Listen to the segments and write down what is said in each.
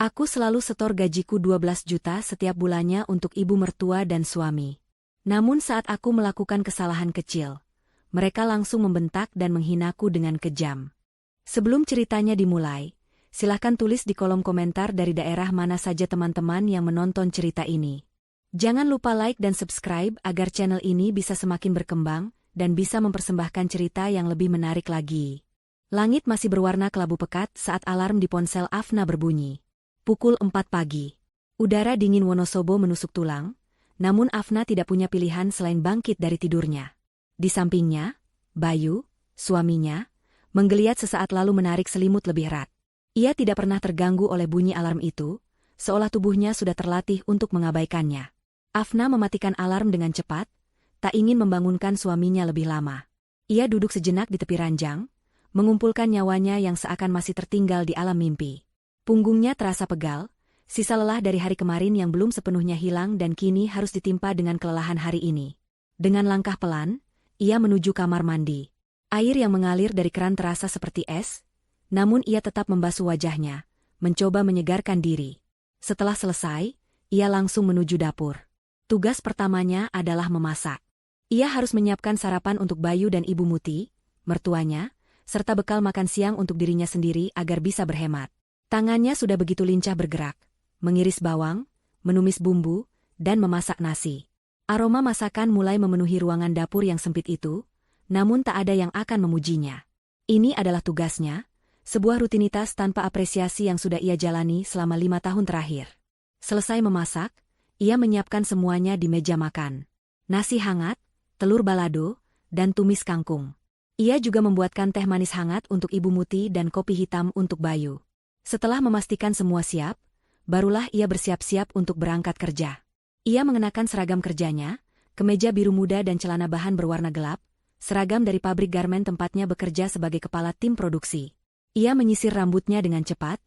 Aku selalu setor gajiku 12 juta setiap bulannya untuk ibu mertua dan suami. Namun saat aku melakukan kesalahan kecil, mereka langsung membentak dan menghinaku dengan kejam. Sebelum ceritanya dimulai, silahkan tulis di kolom komentar dari daerah mana saja teman-teman yang menonton cerita ini. Jangan lupa like dan subscribe agar channel ini bisa semakin berkembang dan bisa mempersembahkan cerita yang lebih menarik lagi. Langit masih berwarna kelabu pekat saat alarm di ponsel Afna berbunyi. Pukul 4 pagi. Udara dingin Wonosobo menusuk tulang, namun Afna tidak punya pilihan selain bangkit dari tidurnya. Di sampingnya, Bayu, suaminya, menggeliat sesaat lalu menarik selimut lebih erat. Ia tidak pernah terganggu oleh bunyi alarm itu, seolah tubuhnya sudah terlatih untuk mengabaikannya. Afna mematikan alarm dengan cepat, tak ingin membangunkan suaminya lebih lama. Ia duduk sejenak di tepi ranjang, mengumpulkan nyawanya yang seakan masih tertinggal di alam mimpi. Punggungnya terasa pegal, sisa lelah dari hari kemarin yang belum sepenuhnya hilang dan kini harus ditimpa dengan kelelahan hari ini. Dengan langkah pelan, ia menuju kamar mandi. Air yang mengalir dari keran terasa seperti es, namun ia tetap membasuh wajahnya, mencoba menyegarkan diri. Setelah selesai, ia langsung menuju dapur. Tugas pertamanya adalah memasak. Ia harus menyiapkan sarapan untuk Bayu dan Ibu Muti, mertuanya, serta bekal makan siang untuk dirinya sendiri agar bisa berhemat. Tangannya sudah begitu lincah bergerak, mengiris bawang, menumis bumbu, dan memasak nasi. Aroma masakan mulai memenuhi ruangan dapur yang sempit itu, namun tak ada yang akan memujinya. Ini adalah tugasnya, sebuah rutinitas tanpa apresiasi yang sudah ia jalani selama 5 tahun terakhir. Selesai memasak, ia menyiapkan semuanya di meja makan. Nasi hangat, telur balado, dan tumis kangkung. Ia juga membuatkan teh manis hangat untuk Ibu Muti dan kopi hitam untuk Bayu. Setelah memastikan semua siap, barulah ia bersiap-siap untuk berangkat kerja. Ia mengenakan seragam kerjanya, kemeja biru muda dan celana bahan berwarna gelap, seragam dari pabrik garmen tempatnya bekerja sebagai kepala tim produksi. Ia menyisir rambutnya dengan cepat,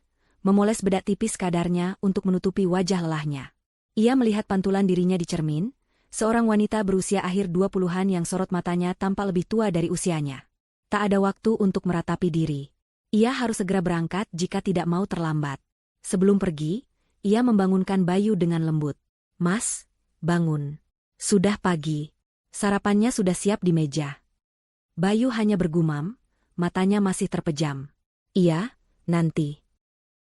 memoles bedak tipis kadarnya untuk menutupi wajah lelahnya. Ia melihat pantulan dirinya di cermin, seorang wanita berusia akhir 20-an yang sorot matanya tampak lebih tua dari usianya. Tak ada waktu untuk meratapi diri. Ia harus segera berangkat jika tidak mau terlambat. Sebelum pergi, ia membangunkan Bayu dengan lembut. "Mas, bangun. Sudah pagi. Sarapannya sudah siap di meja." Bayu hanya bergumam, matanya masih terpejam. "Iya, nanti."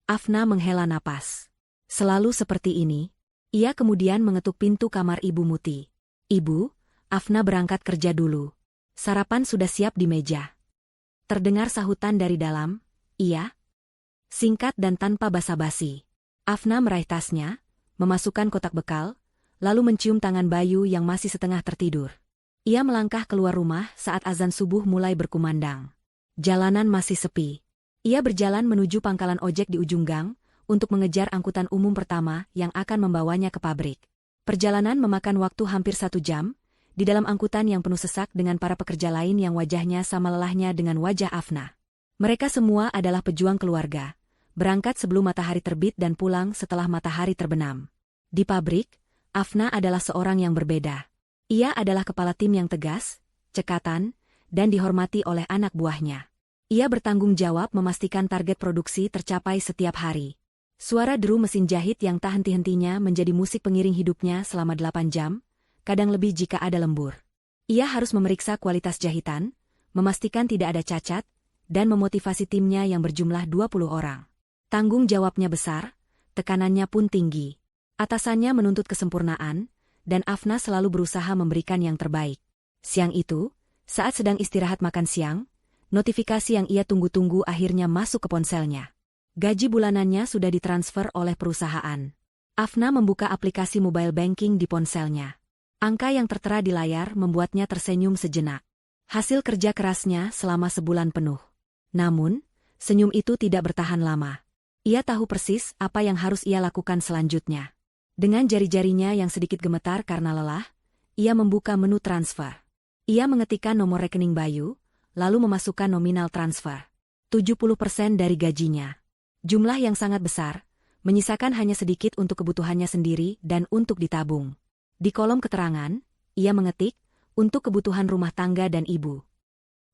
Afna menghela napas. Selalu seperti ini. Ia kemudian mengetuk pintu kamar Ibu Muti. "Ibu, Afna berangkat kerja dulu. Sarapan sudah siap di meja." Terdengar sahutan dari dalam, "Iya." Singkat dan tanpa basa-basi. Afna meraih tasnya, memasukkan kotak bekal, lalu mencium tangan Bayu yang masih setengah tertidur. Ia melangkah keluar rumah saat azan subuh mulai berkumandang. Jalanan masih sepi. Ia berjalan menuju pangkalan ojek di ujung gang, untuk mengejar angkutan umum pertama yang akan membawanya ke pabrik. Perjalanan memakan waktu hampir 1 jam, di dalam angkutan yang penuh sesak dengan para pekerja lain yang wajahnya sama lelahnya dengan wajah Afna. Mereka semua adalah pejuang keluarga, berangkat sebelum matahari terbit dan pulang setelah matahari terbenam. Di pabrik, Afna adalah seorang yang berbeda. Ia adalah kepala tim yang tegas, cekatan, dan dihormati oleh anak buahnya. Ia bertanggung jawab memastikan target produksi tercapai setiap hari. Suara deru mesin jahit yang tak henti-hentinya menjadi musik pengiring hidupnya selama 8 jam, kadang lebih jika ada lembur. Ia harus memeriksa kualitas jahitan, memastikan tidak ada cacat, dan memotivasi timnya yang berjumlah 20 orang. Tanggung jawabnya besar, tekanannya pun tinggi. Atasannya menuntut kesempurnaan, dan Afna selalu berusaha memberikan yang terbaik. Siang itu, saat sedang istirahat makan siang, notifikasi yang ia tunggu-tunggu akhirnya masuk ke ponselnya. Gaji bulanannya sudah ditransfer oleh perusahaan. Afna membuka aplikasi mobile banking di ponselnya. Angka yang tertera di layar membuatnya tersenyum sejenak. Hasil kerja kerasnya selama sebulan penuh. Namun, senyum itu tidak bertahan lama. Ia tahu persis apa yang harus ia lakukan selanjutnya. Dengan jari-jarinya yang sedikit gemetar karena lelah, ia membuka menu transfer. Ia mengetikkan nomor rekening Bayu, lalu memasukkan nominal transfer. 70% dari gajinya. Jumlah yang sangat besar, menyisakan hanya sedikit untuk kebutuhannya sendiri dan untuk ditabung. Di kolom keterangan, ia mengetik, untuk kebutuhan rumah tangga dan ibu.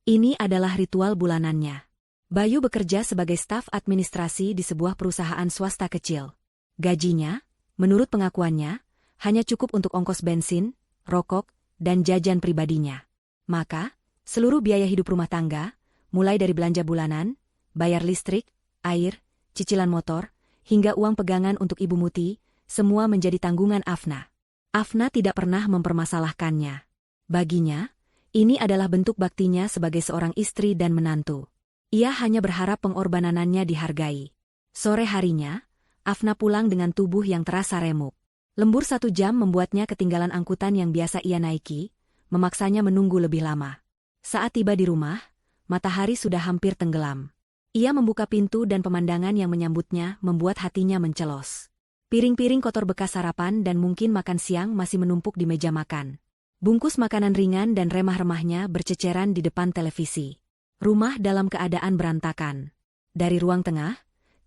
Ini adalah ritual bulanannya. Bayu bekerja sebagai staf administrasi di sebuah perusahaan swasta kecil. Gajinya, menurut pengakuannya, hanya cukup untuk ongkos bensin, rokok, dan jajan pribadinya. Maka, seluruh biaya hidup rumah tangga, mulai dari belanja bulanan, bayar listrik, air, cicilan motor, hingga uang pegangan untuk Ibu Muti, semua menjadi tanggungan Afna. Afna tidak pernah mempermasalahkannya. Baginya, ini adalah bentuk baktinya sebagai seorang istri dan menantu. Ia hanya berharap pengorbanannya dihargai. Sore harinya, Afna pulang dengan tubuh yang terasa remuk. Lembur 1 jam membuatnya ketinggalan angkutan yang biasa ia naiki, memaksanya menunggu lebih lama. Saat tiba di rumah, matahari sudah hampir tenggelam. Ia membuka pintu dan pemandangan yang menyambutnya membuat hatinya mencelos. Piring-piring kotor bekas sarapan dan mungkin makan siang masih menumpuk di meja makan. Bungkus makanan ringan dan remah-remahnya berceceran di depan televisi. Rumah dalam keadaan berantakan. Dari ruang tengah,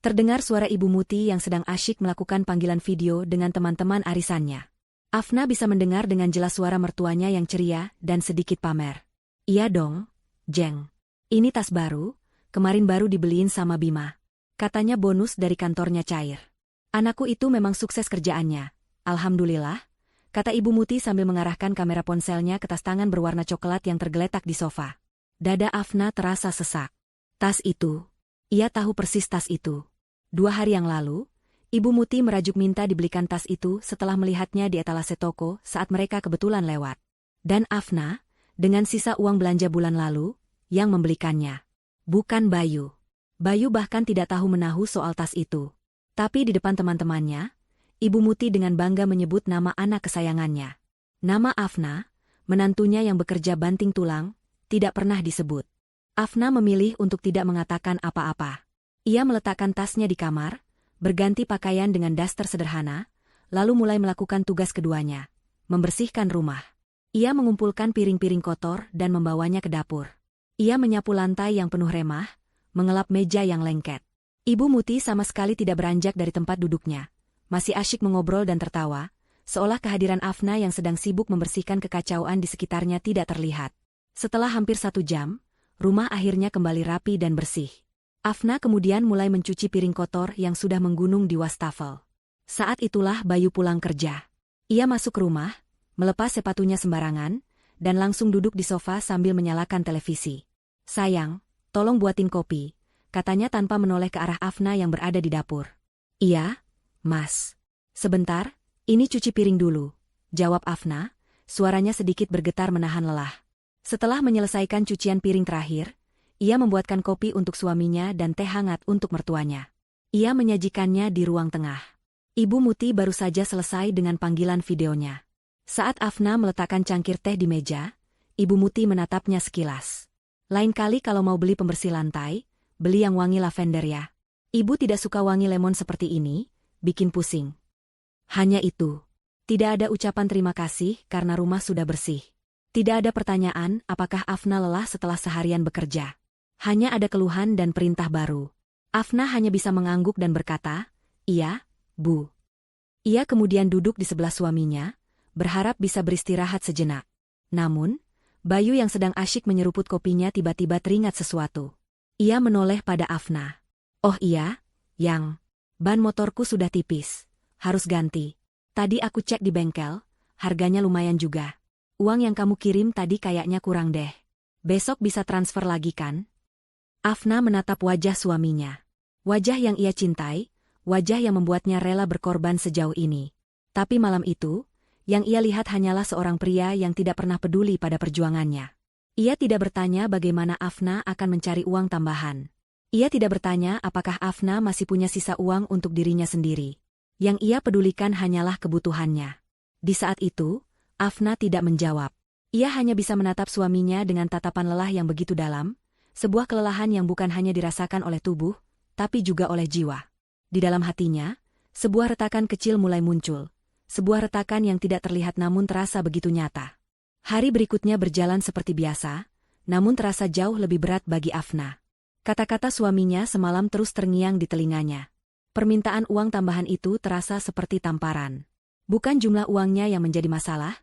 terdengar suara Ibu Muti yang sedang asyik melakukan panggilan video dengan teman-teman arisannya. Afna bisa mendengar dengan jelas suara mertuanya yang ceria dan sedikit pamer. "Iya dong, Jeng. Ini tas baru, kemarin baru dibeliin sama Bima. Katanya bonus dari kantornya cair. Anakku itu memang sukses kerjaannya. Alhamdulillah," kata Ibu Muti sambil mengarahkan kamera ponselnya ke tas tangan berwarna coklat yang tergeletak di sofa. Dada Afna terasa sesak. Tas itu. Ia tahu persis tas itu. 2 hari yang lalu, Ibu Muti merajuk minta dibelikan tas itu setelah melihatnya di etalase toko saat mereka kebetulan lewat. Dan Afna, dengan sisa uang belanja bulan lalu, yang membelikannya. Bukan Bayu. Bayu bahkan tidak tahu menahu soal tas itu. Tapi di depan teman-temannya, Ibu Muti dengan bangga menyebut nama anak kesayangannya. Nama Afna, menantunya yang bekerja banting tulang, tidak pernah disebut. Afna memilih untuk tidak mengatakan apa-apa. Ia meletakkan tasnya di kamar, berganti pakaian dengan daster sederhana, lalu mulai melakukan tugas keduanya, membersihkan rumah. Ia mengumpulkan piring-piring kotor dan membawanya ke dapur. Ia menyapu lantai yang penuh remah, mengelap meja yang lengket. Ibu Muti sama sekali tidak beranjak dari tempat duduknya, masih asyik mengobrol dan tertawa, seolah kehadiran Afna yang sedang sibuk membersihkan kekacauan di sekitarnya tidak terlihat. Setelah hampir 1 jam, rumah akhirnya kembali rapi dan bersih. Afna kemudian mulai mencuci piring kotor yang sudah menggunung di wastafel. Saat itulah Bayu pulang kerja. Ia masuk rumah, melepas sepatunya sembarangan, dan langsung duduk di sofa sambil menyalakan televisi. "Sayang, tolong buatin kopi," katanya tanpa menoleh ke arah Afna yang berada di dapur. "Iya, Mas. Sebentar, ini cuci piring dulu," jawab Afna, suaranya sedikit bergetar menahan lelah. Setelah menyelesaikan cucian piring terakhir, ia membuatkan kopi untuk suaminya dan teh hangat untuk mertuanya. Ia menyajikannya di ruang tengah. Ibu Muti baru saja selesai dengan panggilan videonya. Saat Afna meletakkan cangkir teh di meja, Ibu Muti menatapnya sekilas. "Lain kali kalau mau beli pembersih lantai, beli yang wangi lavender ya. Ibu tidak suka wangi lemon seperti ini, bikin pusing." Hanya itu. Tidak ada ucapan terima kasih karena rumah sudah bersih. Tidak ada pertanyaan apakah Afna lelah setelah seharian bekerja. Hanya ada keluhan dan perintah baru. Afna hanya bisa mengangguk dan berkata, "Iya, Bu." Ia kemudian duduk di sebelah suaminya, berharap bisa beristirahat sejenak. Namun, Bayu yang sedang asyik menyeruput kopinya tiba-tiba teringat sesuatu. Ia menoleh pada Afna. "Oh iya, Yang. Ban motorku sudah tipis. Harus ganti. Tadi aku cek di bengkel, harganya lumayan juga. Uang yang kamu kirim tadi kayaknya kurang deh. Besok bisa transfer lagi kan?" Afna menatap wajah suaminya. Wajah yang ia cintai, wajah yang membuatnya rela berkorban sejauh ini. Tapi malam itu, yang ia lihat hanyalah seorang pria yang tidak pernah peduli pada perjuangannya. Ia tidak bertanya bagaimana Afna akan mencari uang tambahan. Ia tidak bertanya apakah Afna masih punya sisa uang untuk dirinya sendiri. Yang ia pedulikan hanyalah kebutuhannya. Di saat itu, Afna tidak menjawab. Ia hanya bisa menatap suaminya dengan tatapan lelah yang begitu dalam, sebuah kelelahan yang bukan hanya dirasakan oleh tubuh, tapi juga oleh jiwa. Di dalam hatinya, sebuah retakan kecil mulai muncul, sebuah retakan yang tidak terlihat namun terasa begitu nyata. Hari berikutnya berjalan seperti biasa, namun terasa jauh lebih berat bagi Afna. Kata-kata suaminya semalam terus terngiang di telinganya. Permintaan uang tambahan itu terasa seperti tamparan. Bukan jumlah uangnya yang menjadi masalah,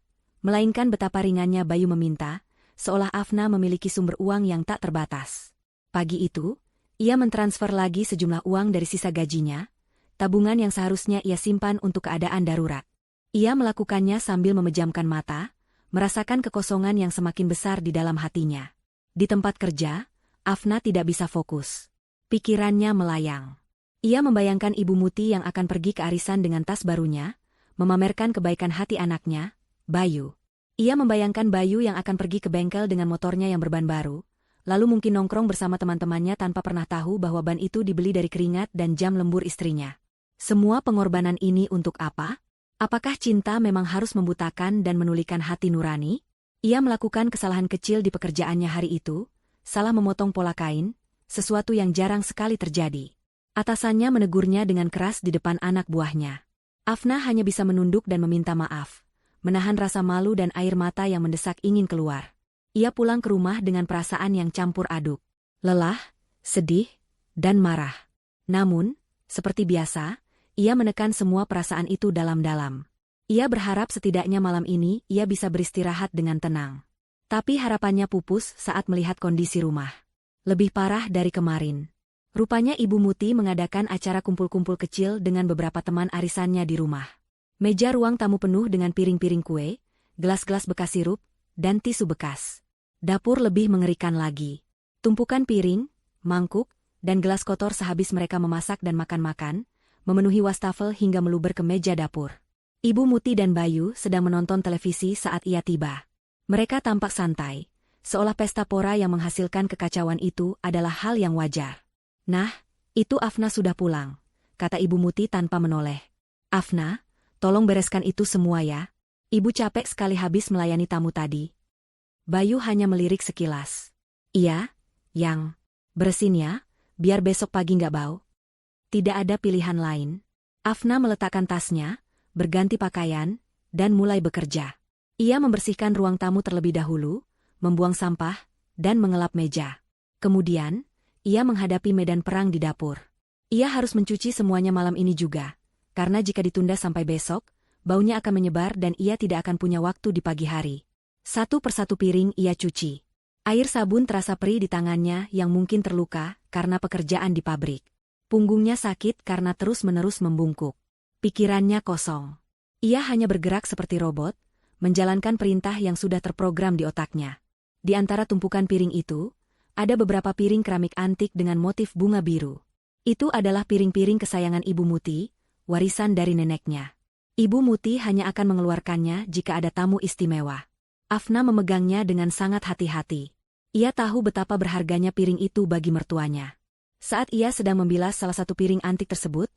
melainkan betapa ringannya Bayu meminta, seolah Afna memiliki sumber uang yang tak terbatas. Pagi itu, Ia mentransfer lagi sejumlah uang dari sisa gajinya, tabungan yang seharusnya ia simpan untuk keadaan darurat. Ia melakukannya sambil memejamkan mata, merasakan kekosongan yang semakin besar di dalam hatinya. Di tempat kerja, Afna tidak bisa fokus. Pikirannya melayang. Ia membayangkan Ibu Muti yang akan pergi ke arisan dengan tas barunya, memamerkan kebaikan hati anaknya, Bayu. Ia membayangkan Bayu yang akan pergi ke bengkel dengan motornya yang berban baru, lalu mungkin nongkrong bersama teman-temannya tanpa pernah tahu bahwa ban itu dibeli dari keringat dan jam lembur istrinya. Semua pengorbanan ini untuk apa? Apakah cinta memang harus membutakan dan menulikan hati nurani? Ia melakukan kesalahan kecil di pekerjaannya hari itu, salah memotong pola kain, sesuatu yang jarang sekali terjadi. Atasannya menegurnya dengan keras di depan anak buahnya. Afna hanya bisa menunduk dan meminta maaf, menahan rasa malu dan air mata yang mendesak ingin keluar. Ia pulang ke rumah dengan perasaan yang campur aduk. Lelah, sedih, dan marah. Namun, seperti biasa, ia menekan semua perasaan itu dalam-dalam. Ia berharap setidaknya malam ini ia bisa beristirahat dengan tenang. Tapi harapannya pupus saat melihat kondisi rumah. Lebih parah dari kemarin. Rupanya Ibu Muti mengadakan acara kumpul-kumpul kecil dengan beberapa teman arisannya di rumah. Meja ruang tamu penuh dengan piring-piring kue, gelas-gelas bekas sirup, dan tisu bekas. Dapur lebih mengerikan lagi. Tumpukan piring, mangkuk, dan gelas kotor sehabis mereka memasak dan makan-makan, memenuhi wastafel hingga meluber ke meja dapur. Ibu Muti dan Bayu sedang menonton televisi saat ia tiba. Mereka tampak santai, seolah pesta pora yang menghasilkan kekacauan itu adalah hal yang wajar. Nah, itu Afna sudah pulang, kata Ibu Muti tanpa menoleh. Afna, tolong bereskan itu semua ya. Ibu capek sekali habis melayani tamu tadi. Bayu hanya melirik sekilas. Iya, Yang. Beresin ya, biar besok pagi nggak bau. Tidak ada pilihan lain. Afna meletakkan tasnya, berganti pakaian, dan mulai bekerja. Ia membersihkan ruang tamu terlebih dahulu, membuang sampah, dan mengelap meja. Kemudian, ia menghadapi medan perang di dapur. Ia harus mencuci semuanya malam ini juga, karena jika ditunda sampai besok, baunya akan menyebar dan ia tidak akan punya waktu di pagi hari. Satu persatu piring ia cuci. Air sabun terasa perih di tangannya yang mungkin terluka karena pekerjaan di pabrik. Punggungnya sakit karena terus-menerus membungkuk. Pikirannya kosong. Ia hanya bergerak seperti robot, menjalankan perintah yang sudah terprogram di otaknya. Di antara tumpukan piring itu, ada beberapa piring keramik antik dengan motif bunga biru. Itu adalah piring-piring kesayangan Ibu Muti, warisan dari neneknya. Ibu Muti hanya akan mengeluarkannya jika ada tamu istimewa. Afna memegangnya dengan sangat hati-hati. Ia tahu betapa berharganya piring itu bagi mertuanya. Saat ia sedang membilas salah satu piring antik tersebut,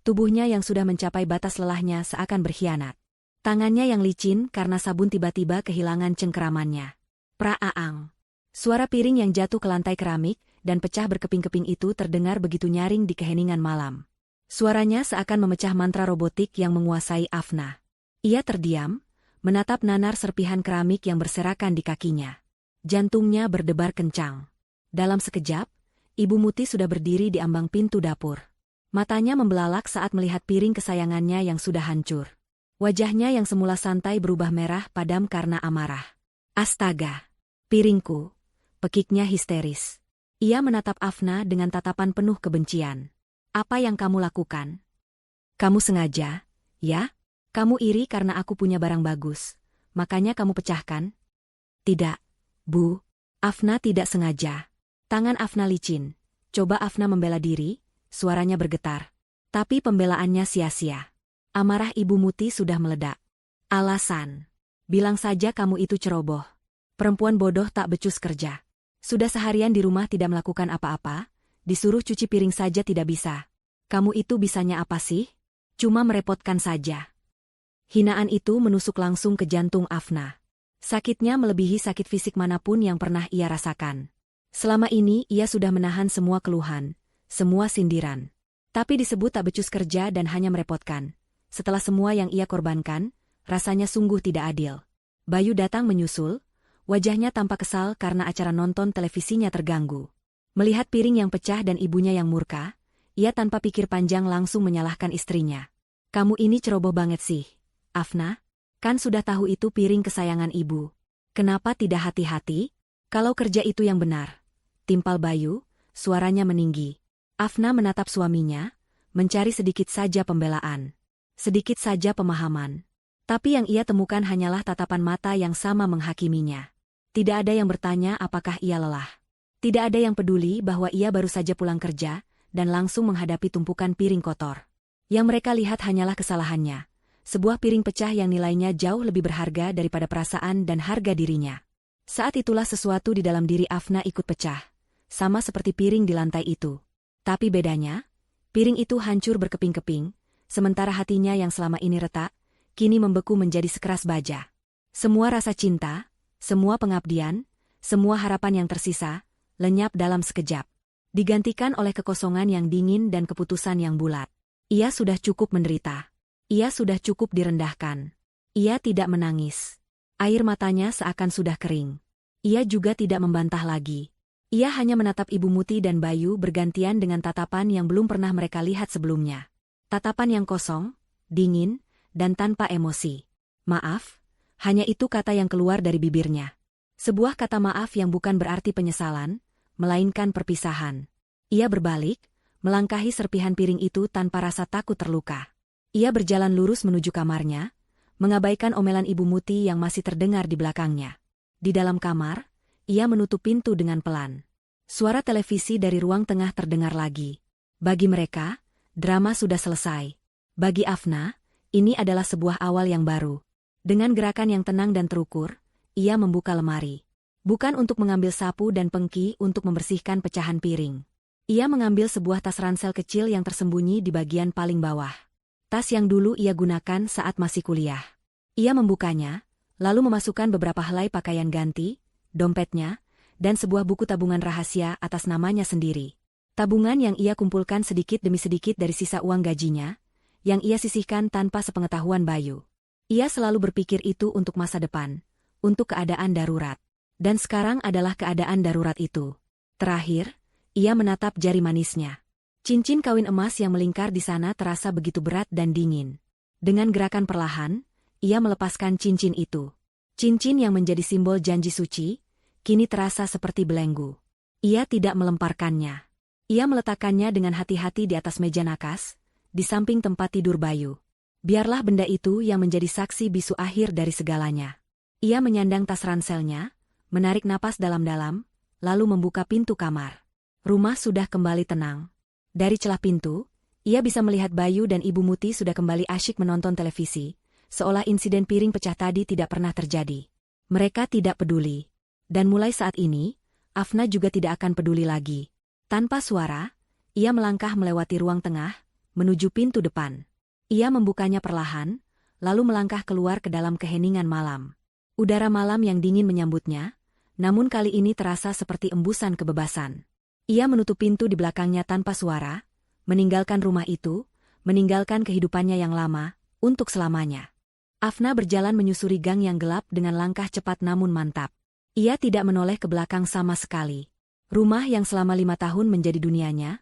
tubuhnya yang sudah mencapai batas lelahnya seakan berkhianat. Tangannya yang licin karena sabun tiba-tiba kehilangan cengkeramannya. Praaang. Suara piring yang jatuh ke lantai keramik dan pecah berkeping-keping itu terdengar begitu nyaring di keheningan malam. Suaranya seakan memecah mantra robotik yang menguasai Afna. Ia terdiam, menatap nanar serpihan keramik yang berserakan di kakinya. Jantungnya berdebar kencang. Dalam sekejap, Ibu Muti sudah berdiri di ambang pintu dapur. Matanya membelalak saat melihat piring kesayangannya yang sudah hancur. Wajahnya yang semula santai berubah merah padam karena amarah. Astaga! Piringku! Pekiknya histeris. Ia menatap Afna dengan tatapan penuh kebencian. Apa yang kamu lakukan? Kamu sengaja, ya? Kamu iri karena aku punya barang bagus, makanya kamu pecahkan? Tidak, Bu. Afna tidak sengaja. Tangan Afna licin. Coba Afna membela diri, suaranya bergetar. Tapi pembelaannya sia-sia. Amarah Ibu Muti sudah meledak. Alasan. Bilang saja kamu itu ceroboh. Perempuan bodoh tak becus kerja. Sudah seharian di rumah tidak melakukan apa-apa, disuruh cuci piring saja tidak bisa. Kamu itu bisanya apa sih? Cuma merepotkan saja. Hinaan itu menusuk langsung ke jantung Afna. Sakitnya melebihi sakit fisik manapun yang pernah ia rasakan. Selama ini ia sudah menahan semua keluhan, semua sindiran. Tapi disebut tak becus kerja dan hanya merepotkan. Setelah semua yang ia korbankan, rasanya sungguh tidak adil. Bayu datang menyusul, wajahnya tampak kesal karena acara nonton televisinya terganggu. Melihat piring yang pecah dan ibunya yang murka, ia tanpa pikir panjang langsung menyalahkan istrinya. Kamu ini ceroboh banget sih. Afna, kan sudah tahu itu piring kesayangan ibu. Kenapa tidak hati-hati? Kalau kerja itu yang benar. Timpal Bayu, suaranya meninggi. Afna menatap suaminya, mencari sedikit saja pembelaan. Sedikit saja pemahaman. Tapi yang ia temukan hanyalah tatapan mata yang sama menghakiminya. Tidak ada yang bertanya apakah ia lelah. Tidak ada yang peduli bahwa ia baru saja pulang kerja, dan langsung menghadapi tumpukan piring kotor. Yang mereka lihat hanyalah kesalahannya. Sebuah piring pecah yang nilainya jauh lebih berharga daripada perasaan dan harga dirinya. Saat itulah sesuatu di dalam diri Afna ikut pecah. Sama seperti piring di lantai itu. Tapi bedanya, piring itu hancur berkeping-keping, sementara hatinya yang selama ini retak, kini membeku menjadi sekeras baja. Semua rasa cinta, semua pengabdian, semua harapan yang tersisa, lenyap dalam sekejap. Digantikan oleh kekosongan yang dingin dan keputusan yang bulat. Ia sudah cukup menderita. Ia sudah cukup direndahkan. Ia tidak menangis. Air matanya seakan sudah kering. Ia juga tidak membantah lagi. Ia hanya menatap Ibu Muti dan Bayu bergantian dengan tatapan yang belum pernah mereka lihat sebelumnya. Tatapan yang kosong, dingin, dan tanpa emosi. Maaf, hanya itu kata yang keluar dari bibirnya. Sebuah kata maaf yang bukan berarti penyesalan, melainkan perpisahan. Ia berbalik, melangkahi serpihan piring itu tanpa rasa takut terluka. Ia berjalan lurus menuju kamarnya, mengabaikan omelan Ibu Muti yang masih terdengar di belakangnya. Di dalam kamar, ia menutup pintu dengan pelan. Suara televisi dari ruang tengah terdengar lagi. Bagi mereka, drama sudah selesai. Bagi Afna, ini adalah sebuah awal yang baru. Dengan gerakan yang tenang dan terukur, ia membuka lemari. Bukan untuk mengambil sapu dan pengki untuk membersihkan pecahan piring. Ia mengambil sebuah tas ransel kecil yang tersembunyi di bagian paling bawah. Tas yang dulu ia gunakan saat masih kuliah. Ia membukanya, lalu memasukkan beberapa helai pakaian ganti, dompetnya, dan sebuah buku tabungan rahasia atas namanya sendiri. Tabungan yang ia kumpulkan sedikit demi sedikit dari sisa uang gajinya, yang ia sisihkan tanpa sepengetahuan Bayu. Ia selalu berpikir itu untuk masa depan, untuk keadaan darurat. Dan sekarang adalah keadaan darurat itu. Terakhir, ia menatap jari manisnya. Cincin kawin emas yang melingkar di sana terasa begitu berat dan dingin. Dengan gerakan perlahan, ia melepaskan cincin itu. Cincin yang menjadi simbol janji suci, kini terasa seperti belenggu. Ia tidak melemparkannya. Ia meletakkannya dengan hati-hati di atas meja nakas, di samping tempat tidur Bayu. Biarlah benda itu yang menjadi saksi bisu akhir dari segalanya. Ia menyandang tas ranselnya, menarik napas dalam-dalam, lalu membuka pintu kamar. Rumah sudah kembali tenang. Dari celah pintu, ia bisa melihat Bayu dan Ibu Muti sudah kembali asyik menonton televisi, seolah insiden piring pecah tadi tidak pernah terjadi. Mereka tidak peduli. Dan mulai saat ini, Afna juga tidak akan peduli lagi. Tanpa suara, ia melangkah melewati ruang tengah, menuju pintu depan. Ia membukanya perlahan, lalu melangkah keluar ke dalam keheningan malam. Udara malam yang dingin menyambutnya, namun kali ini terasa seperti embusan kebebasan. Ia menutup pintu di belakangnya tanpa suara, meninggalkan rumah itu, meninggalkan kehidupannya yang lama, untuk selamanya. Afna berjalan menyusuri gang yang gelap dengan langkah cepat namun mantap. Ia tidak menoleh ke belakang sama sekali. Rumah yang selama 5 tahun menjadi dunianya,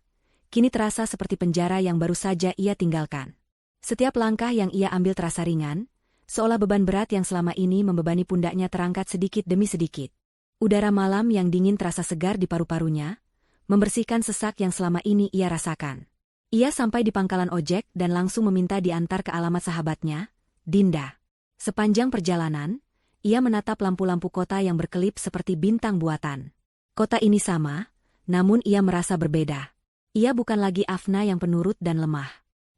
kini terasa seperti penjara yang baru saja ia tinggalkan. Setiap langkah yang ia ambil terasa ringan, seolah beban berat yang selama ini membebani pundaknya terangkat sedikit demi sedikit. Udara malam yang dingin terasa segar di paru-parunya, membersihkan sesak yang selama ini ia rasakan. Ia sampai di pangkalan ojek dan langsung meminta diantar ke alamat sahabatnya, Dinda. Sepanjang perjalanan, ia menatap lampu-lampu kota yang berkelip seperti bintang buatan. Kota ini sama, namun ia merasa berbeda. Ia bukan lagi Afna yang penurut dan lemah.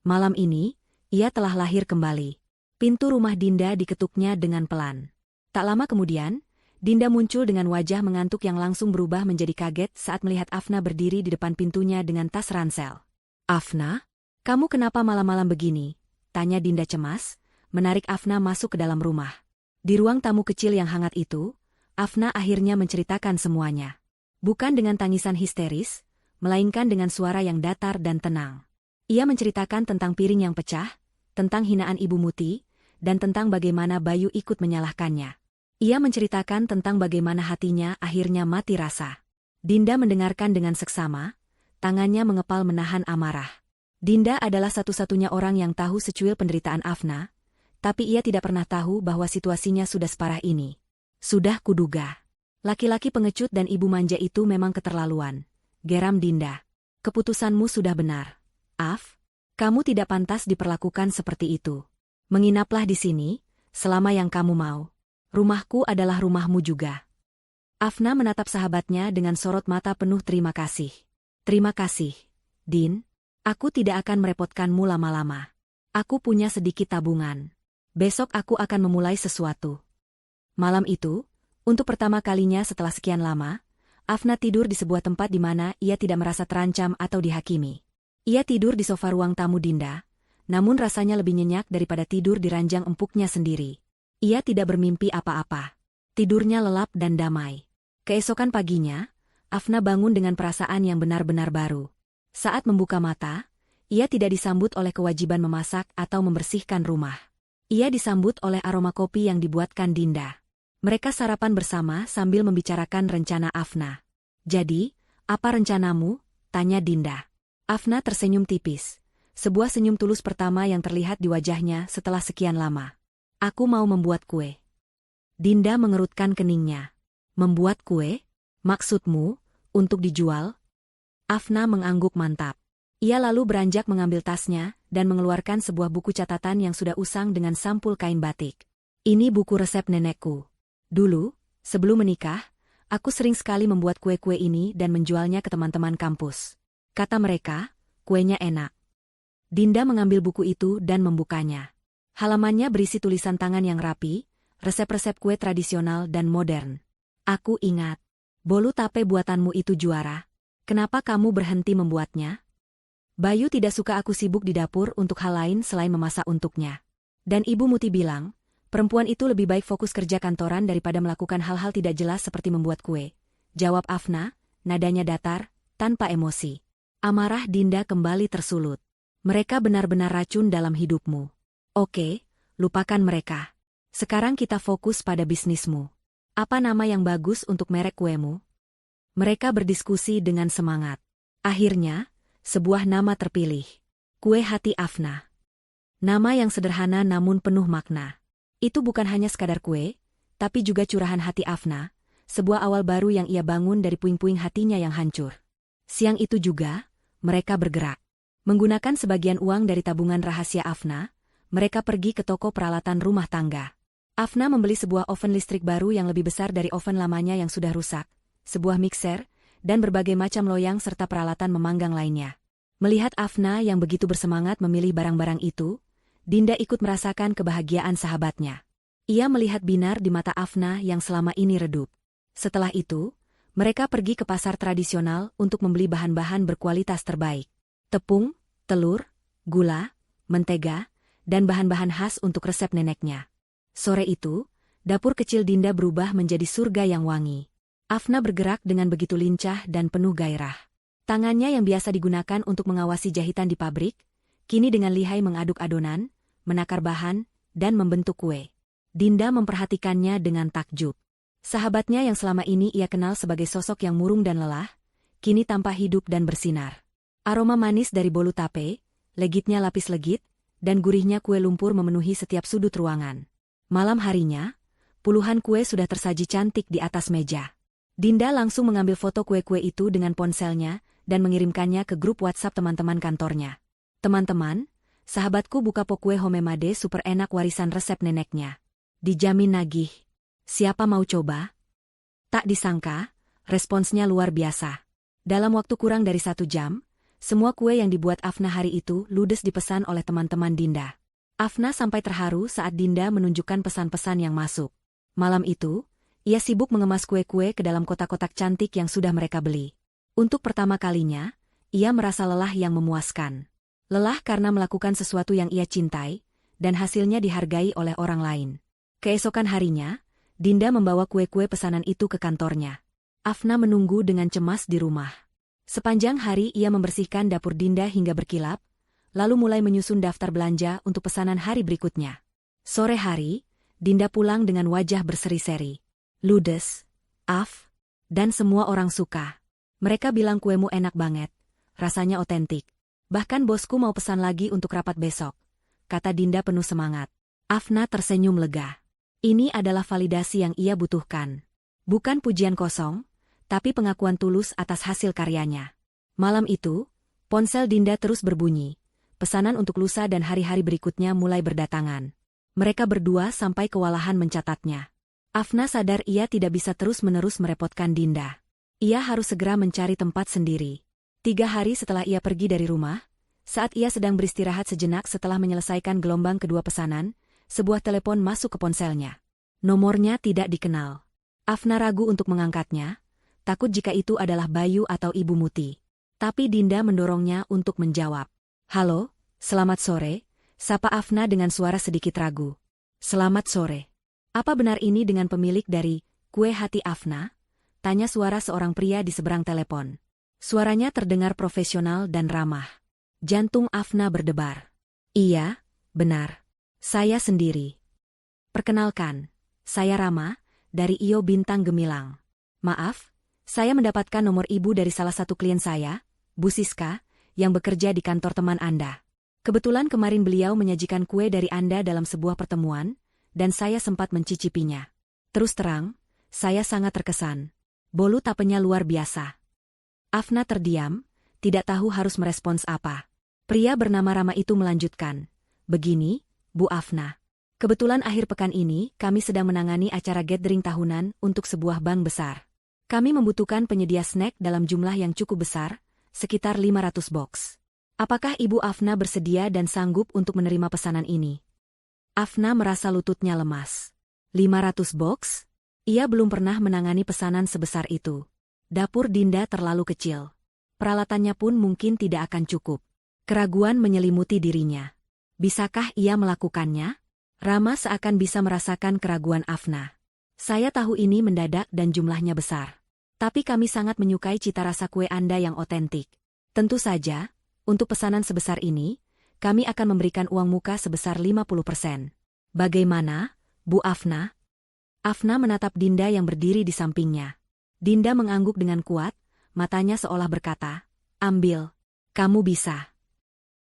Malam ini, ia telah lahir kembali. Pintu rumah Dinda diketuknya dengan pelan. Tak lama kemudian, Dinda muncul dengan wajah mengantuk yang langsung berubah menjadi kaget saat melihat Afna berdiri di depan pintunya dengan tas ransel. "Afna, kamu kenapa malam-malam begini?" tanya Dinda cemas, menarik Afna masuk ke dalam rumah. Di ruang tamu kecil yang hangat itu, Afna akhirnya menceritakan semuanya. Bukan dengan tangisan histeris, melainkan dengan suara yang datar dan tenang. Ia menceritakan tentang piring yang pecah, tentang hinaan Ibu Muti, dan tentang bagaimana Bayu ikut menyalahkannya. Ia menceritakan tentang bagaimana hatinya akhirnya mati rasa. Dinda mendengarkan dengan seksama, tangannya mengepal menahan amarah. Dinda adalah satu-satunya orang yang tahu secuil penderitaan Afna, tapi ia tidak pernah tahu bahwa situasinya sudah separah ini. Sudah kuduga. Laki-laki pengecut dan ibu manja itu memang keterlaluan. geram Dinda. Keputusanmu sudah benar. Af, kamu tidak pantas diperlakukan seperti itu. Menginaplah di sini, selama yang kamu mau. Rumahku adalah rumahmu juga. Afna menatap sahabatnya dengan sorot mata penuh terima kasih. Terima kasih, Din. Aku tidak akan merepotkanmu lama-lama. Aku punya sedikit tabungan. Besok aku akan memulai sesuatu. Malam itu, untuk pertama kalinya setelah sekian lama, Afna tidur di sebuah tempat di mana ia tidak merasa terancam atau dihakimi. Ia tidur di sofa ruang tamu Dinda, namun rasanya lebih nyenyak daripada tidur di ranjang empuknya sendiri. Ia tidak bermimpi apa-apa. Tidurnya lelap dan damai. Keesokan paginya, Afna bangun dengan perasaan yang benar-benar baru. Saat membuka mata, ia tidak disambut oleh kewajiban memasak atau membersihkan rumah. Ia disambut oleh aroma kopi yang dibuatkan Dinda. Mereka sarapan bersama sambil membicarakan rencana Afna. Jadi, apa rencanamu? Tanya Dinda. Afna tersenyum tipis. Sebuah senyum tulus pertama yang terlihat di wajahnya setelah sekian lama. Aku mau membuat kue. Dinda mengerutkan keningnya. Membuat kue? Maksudmu, untuk dijual? Afna mengangguk mantap. Ia lalu beranjak mengambil tasnya dan mengeluarkan sebuah buku catatan yang sudah usang dengan sampul kain batik. Ini buku resep nenekku. Dulu, sebelum menikah, aku sering sekali membuat kue-kue ini dan menjualnya ke teman-teman kampus. Kata mereka, kuenya enak. Dinda mengambil buku itu dan membukanya. Halamannya berisi tulisan tangan yang rapi, resep-resep kue tradisional dan modern. Aku ingat. Bolu tape buatanmu itu juara. Kenapa kamu berhenti membuatnya? Bayu tidak suka aku sibuk di dapur untuk hal lain selain memasak untuknya. Dan Ibu Muti bilang, perempuan itu lebih baik fokus kerja kantoran daripada melakukan hal-hal tidak jelas seperti membuat kue. Jawab Afna, nadanya datar, tanpa emosi. Amarah Dinda kembali tersulut. Mereka benar-benar racun dalam hidupmu. Oke, lupakan mereka. Sekarang kita fokus pada bisnismu. Apa nama yang bagus untuk merek kuemu? Mereka berdiskusi dengan semangat. Akhirnya, sebuah nama terpilih. Kue Hati Afna. Nama yang sederhana namun penuh makna. Itu bukan hanya sekadar kue, tapi juga curahan hati Afna, sebuah awal baru yang ia bangun dari puing-puing hatinya yang hancur. Siang itu juga, mereka bergerak. Menggunakan sebagian uang dari tabungan rahasia Afna, mereka pergi ke toko peralatan rumah tangga. Afna membeli sebuah oven listrik baru yang lebih besar dari oven lamanya yang sudah rusak, sebuah mixer, dan berbagai macam loyang serta peralatan memanggang lainnya. Melihat Afna yang begitu bersemangat memilih barang-barang itu, Dinda ikut merasakan kebahagiaan sahabatnya. Ia melihat binar di mata Afna yang selama ini redup. Setelah itu, mereka pergi ke pasar tradisional untuk membeli bahan-bahan berkualitas terbaik. Tepung, telur, gula, mentega, dan bahan-bahan khas untuk resep neneknya. Sore itu, dapur kecil Dinda berubah menjadi surga yang wangi. Afna bergerak dengan begitu lincah dan penuh gairah. Tangannya yang biasa digunakan untuk mengawasi jahitan di pabrik, kini dengan lihai mengaduk adonan, menakar bahan, dan membentuk kue. Dinda memperhatikannya dengan takjub. Sahabatnya yang selama ini ia kenal sebagai sosok yang murung dan lelah, kini tampak hidup dan bersinar. Aroma manis dari bolu tape, legitnya lapis legit, dan gurihnya kue lumpur memenuhi setiap sudut ruangan. Malam harinya, puluhan kue sudah tersaji cantik di atas meja. Dinda langsung mengambil foto kue-kue itu dengan ponselnya dan mengirimkannya ke grup WhatsApp teman-teman kantornya. Teman-teman, sahabatku buka po kue Homemade super enak warisan resep neneknya. Dijamin nagih. Siapa mau coba? Tak disangka, responsnya luar biasa. Dalam waktu kurang dari 1 jam, semua kue yang dibuat Afna hari itu ludes dipesan oleh teman-teman Dinda. Afna sampai terharu saat Dinda menunjukkan pesan-pesan yang masuk. Malam itu, ia sibuk mengemas kue-kue ke dalam kotak-kotak cantik yang sudah mereka beli. Untuk pertama kalinya, ia merasa lelah yang memuaskan. Lelah karena melakukan sesuatu yang ia cintai, dan hasilnya dihargai oleh orang lain. Keesokan harinya, Dinda membawa kue-kue pesanan itu ke kantornya. Afna menunggu dengan cemas di rumah. Sepanjang hari ia membersihkan dapur Dinda hingga berkilap, lalu mulai menyusun daftar belanja untuk pesanan hari berikutnya. Sore hari, Dinda pulang dengan wajah berseri-seri. Ludes, Af, dan semua orang suka. Mereka bilang kuemu enak banget, rasanya otentik. Bahkan bosku mau pesan lagi untuk rapat besok, kata Dinda penuh semangat. Afna tersenyum lega. Ini adalah validasi yang ia butuhkan. Bukan pujian kosong, tapi pengakuan tulus atas hasil karyanya. Malam itu, ponsel Dinda terus berbunyi. Pesanan untuk lusa dan hari-hari berikutnya mulai berdatangan. Mereka berdua sampai kewalahan mencatatnya. Afna sadar ia tidak bisa terus-menerus merepotkan Dinda. Ia harus segera mencari tempat sendiri. 3 hari setelah ia pergi dari rumah, saat ia sedang beristirahat sejenak setelah menyelesaikan gelombang kedua pesanan, sebuah telepon masuk ke ponselnya. Nomornya tidak dikenal. Afna ragu untuk mengangkatnya, takut jika itu adalah Bayu atau Ibu Muti. Tapi Dinda mendorongnya untuk menjawab. "Halo, selamat sore," sapa Afna dengan suara sedikit ragu. "Selamat sore. Apa benar ini dengan pemilik dari Kue Hati Afna?" tanya suara seorang pria di seberang telepon. Suaranya terdengar profesional dan ramah. Jantung Afna berdebar. "Iya, benar. Saya sendiri. Perkenalkan, saya Rama, dari IO Bintang Gemilang. Maaf, saya mendapatkan nomor ibu dari salah satu klien saya, Bu Siska, yang bekerja di kantor teman Anda. Kebetulan kemarin beliau menyajikan kue dari Anda dalam sebuah pertemuan, dan saya sempat mencicipinya. Terus terang, saya sangat terkesan. Bolu tapenya luar biasa." Afna terdiam, tidak tahu harus merespons apa. Pria bernama Rama itu melanjutkan. "Begini, Bu Afna. Kebetulan akhir pekan ini kami sedang menangani acara gathering tahunan untuk sebuah bank besar. Kami membutuhkan penyedia snack dalam jumlah yang cukup besar, sekitar 500 box. Apakah Ibu Afna bersedia dan sanggup untuk menerima pesanan ini?" Afna merasa lututnya lemas. 500 box? Ia belum pernah menangani pesanan sebesar itu. Dapur Dinda terlalu kecil. Peralatannya pun mungkin tidak akan cukup. Keraguan menyelimuti dirinya. Bisakah ia melakukannya? Rama seakan bisa merasakan keraguan Afna. "Saya tahu ini mendadak dan jumlahnya besar. Tapi kami sangat menyukai cita rasa kue Anda yang otentik. Tentu saja, untuk pesanan sebesar ini, kami akan memberikan uang muka sebesar 50%. Bagaimana, Bu Afna?" Afna menatap Dinda yang berdiri di sampingnya. Dinda mengangguk dengan kuat, matanya seolah berkata, "Ambil. Kamu bisa."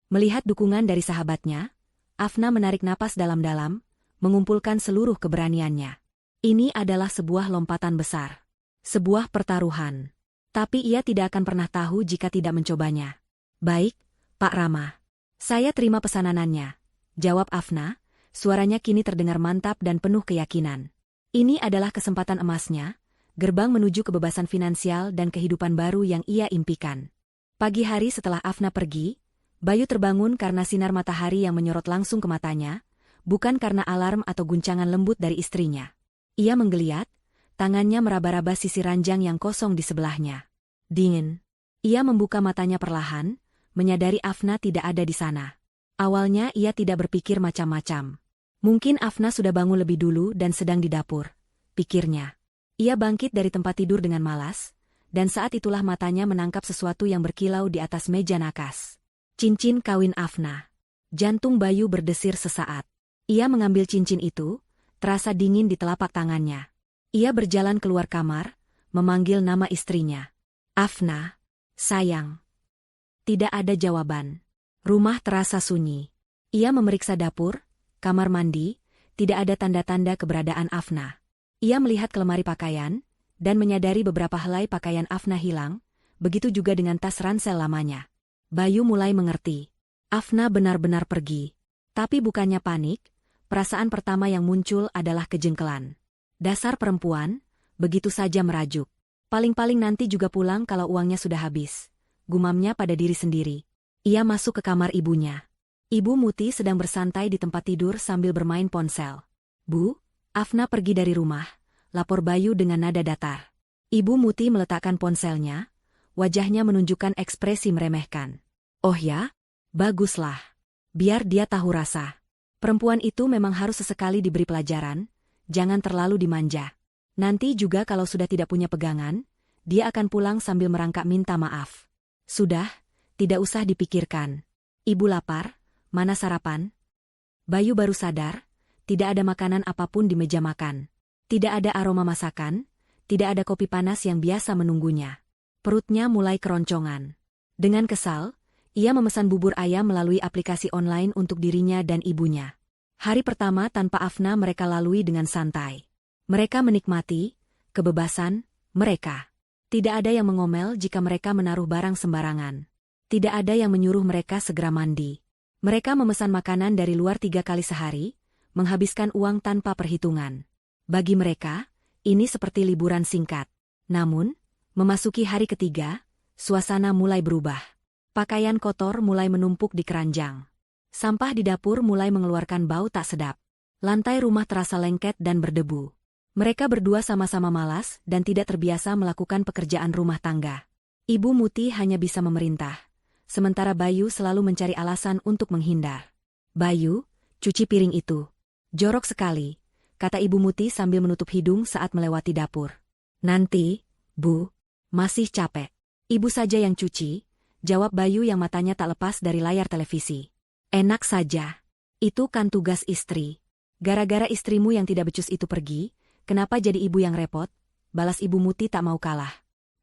Melihat dukungan dari sahabatnya, Afna menarik napas dalam-dalam, mengumpulkan seluruh keberaniannya. Ini adalah sebuah lompatan besar. Sebuah pertaruhan. Tapi ia tidak akan pernah tahu jika tidak mencobanya. "Baik, Pak Rama. Saya terima pesananannya," jawab Afna, suaranya kini terdengar mantap dan penuh keyakinan. Ini adalah kesempatan emasnya, gerbang menuju kebebasan finansial dan kehidupan baru yang ia impikan. Pagi hari setelah Afna pergi, Bayu terbangun karena sinar matahari yang menyorot langsung ke matanya, bukan karena alarm atau guncangan lembut dari istrinya. Ia menggeliat, tangannya meraba-raba sisi ranjang yang kosong di sebelahnya. Dingin. Ia membuka matanya perlahan, menyadari Afna tidak ada di sana. Awalnya ia tidak berpikir macam-macam. Mungkin Afna sudah bangun lebih dulu dan sedang di dapur, pikirnya. Ia bangkit dari tempat tidur dengan malas, dan saat itulah matanya menangkap sesuatu yang berkilau di atas meja nakas. Cincin kawin Afna. Jantung Bayu berdesir sesaat. Ia mengambil cincin itu, terasa dingin di telapak tangannya. Ia berjalan keluar kamar, memanggil nama istrinya. "Afna, sayang." Tidak ada jawaban. Rumah terasa sunyi. Ia memeriksa dapur, kamar mandi, tidak ada tanda-tanda keberadaan Afna. Ia melihat ke lemari pakaian, dan menyadari beberapa helai pakaian Afna hilang, begitu juga dengan tas ransel lamanya. Bayu mulai mengerti. Afna benar-benar pergi. Tapi bukannya panik, perasaan pertama yang muncul adalah kejengkelan. Dasar perempuan, begitu saja merajuk. Paling-paling nanti juga pulang kalau uangnya sudah habis. Gumamnya pada diri sendiri. Ia masuk ke kamar ibunya. Ibu Muti sedang bersantai di tempat tidur sambil bermain ponsel. "Bu, Afna pergi dari rumah," lapor Bayu dengan nada datar. Ibu Muti meletakkan ponselnya, wajahnya menunjukkan ekspresi meremehkan. "Oh ya? Baguslah. Biar dia tahu rasa. Perempuan itu memang harus sesekali diberi pelajaran, jangan terlalu dimanja. Nanti juga kalau sudah tidak punya pegangan, dia akan pulang sambil merangkak minta maaf. Sudah, tidak usah dipikirkan. Ibu lapar, mana sarapan?" Bayu baru sadar, tidak ada makanan apapun di meja makan. Tidak ada aroma masakan, tidak ada kopi panas yang biasa menunggunya. Perutnya mulai keroncongan. Dengan kesal, ia memesan bubur ayam melalui aplikasi online untuk dirinya dan ibunya. Hari pertama tanpa Afna mereka lalui dengan santai. Mereka menikmati kebebasan mereka. Tidak ada yang mengomel jika mereka menaruh barang sembarangan. Tidak ada yang menyuruh mereka segera mandi. Mereka memesan makanan dari luar 3 kali sehari, menghabiskan uang tanpa perhitungan. Bagi mereka, ini seperti liburan singkat. Namun, memasuki hari ketiga, suasana mulai berubah. Pakaian kotor mulai menumpuk di keranjang. Sampah di dapur mulai mengeluarkan bau tak sedap. Lantai rumah terasa lengket dan berdebu. Mereka berdua sama-sama malas dan tidak terbiasa melakukan pekerjaan rumah tangga. Ibu Muti hanya bisa memerintah, sementara Bayu selalu mencari alasan untuk menghindar. "Bayu, cuci piring itu. Jorok sekali," kata Ibu Muti sambil menutup hidung saat melewati dapur. "Nanti, Bu. Masih capek." "Ibu saja yang cuci," jawab Bayu yang matanya tak lepas dari layar televisi. "Enak saja. Itu kan tugas istri. Gara-gara istrimu yang tidak becus itu pergi, kenapa jadi ibu yang repot?" balas Ibu Muti tak mau kalah.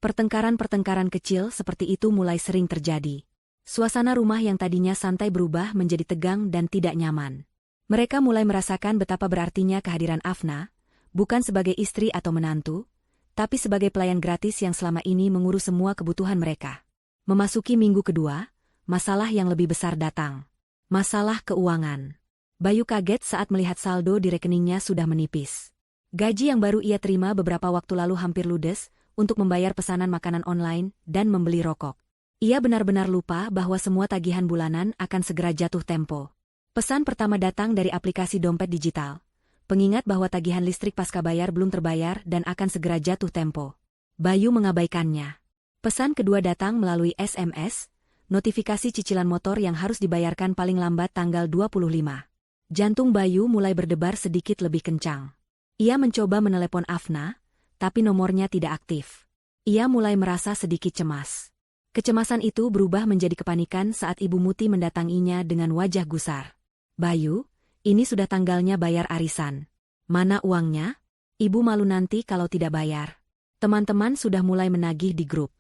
Pertengkaran-pertengkaran kecil seperti itu mulai sering terjadi. Suasana rumah yang tadinya santai berubah menjadi tegang dan tidak nyaman. Mereka mulai merasakan betapa berartinya kehadiran Afna, bukan sebagai istri atau menantu, tapi sebagai pelayan gratis yang selama ini mengurus semua kebutuhan mereka. Memasuki minggu kedua, masalah yang lebih besar datang. Masalah keuangan. Bayu kaget saat melihat saldo di rekeningnya sudah menipis. Gaji yang baru ia terima beberapa waktu lalu hampir ludes untuk membayar pesanan makanan online dan membeli rokok. Ia benar-benar lupa bahwa semua tagihan bulanan akan segera jatuh tempo. Pesan pertama datang dari aplikasi dompet digital. Pengingat bahwa tagihan listrik pasca bayar belum terbayar dan akan segera jatuh tempo. Bayu mengabaikannya. Pesan kedua datang melalui SMS, notifikasi cicilan motor yang harus dibayarkan paling lambat tanggal 25. Jantung Bayu mulai berdebar sedikit lebih kencang. Ia mencoba menelepon Afna, tapi nomornya tidak aktif. Ia mulai merasa sedikit cemas. Kecemasan itu berubah menjadi kepanikan saat Ibu Muti mendatanginya dengan wajah gusar. "Bayu, ini sudah tanggalnya bayar arisan. Mana uangnya? Ibu malu nanti kalau tidak bayar." Teman-teman sudah mulai menagih di grup.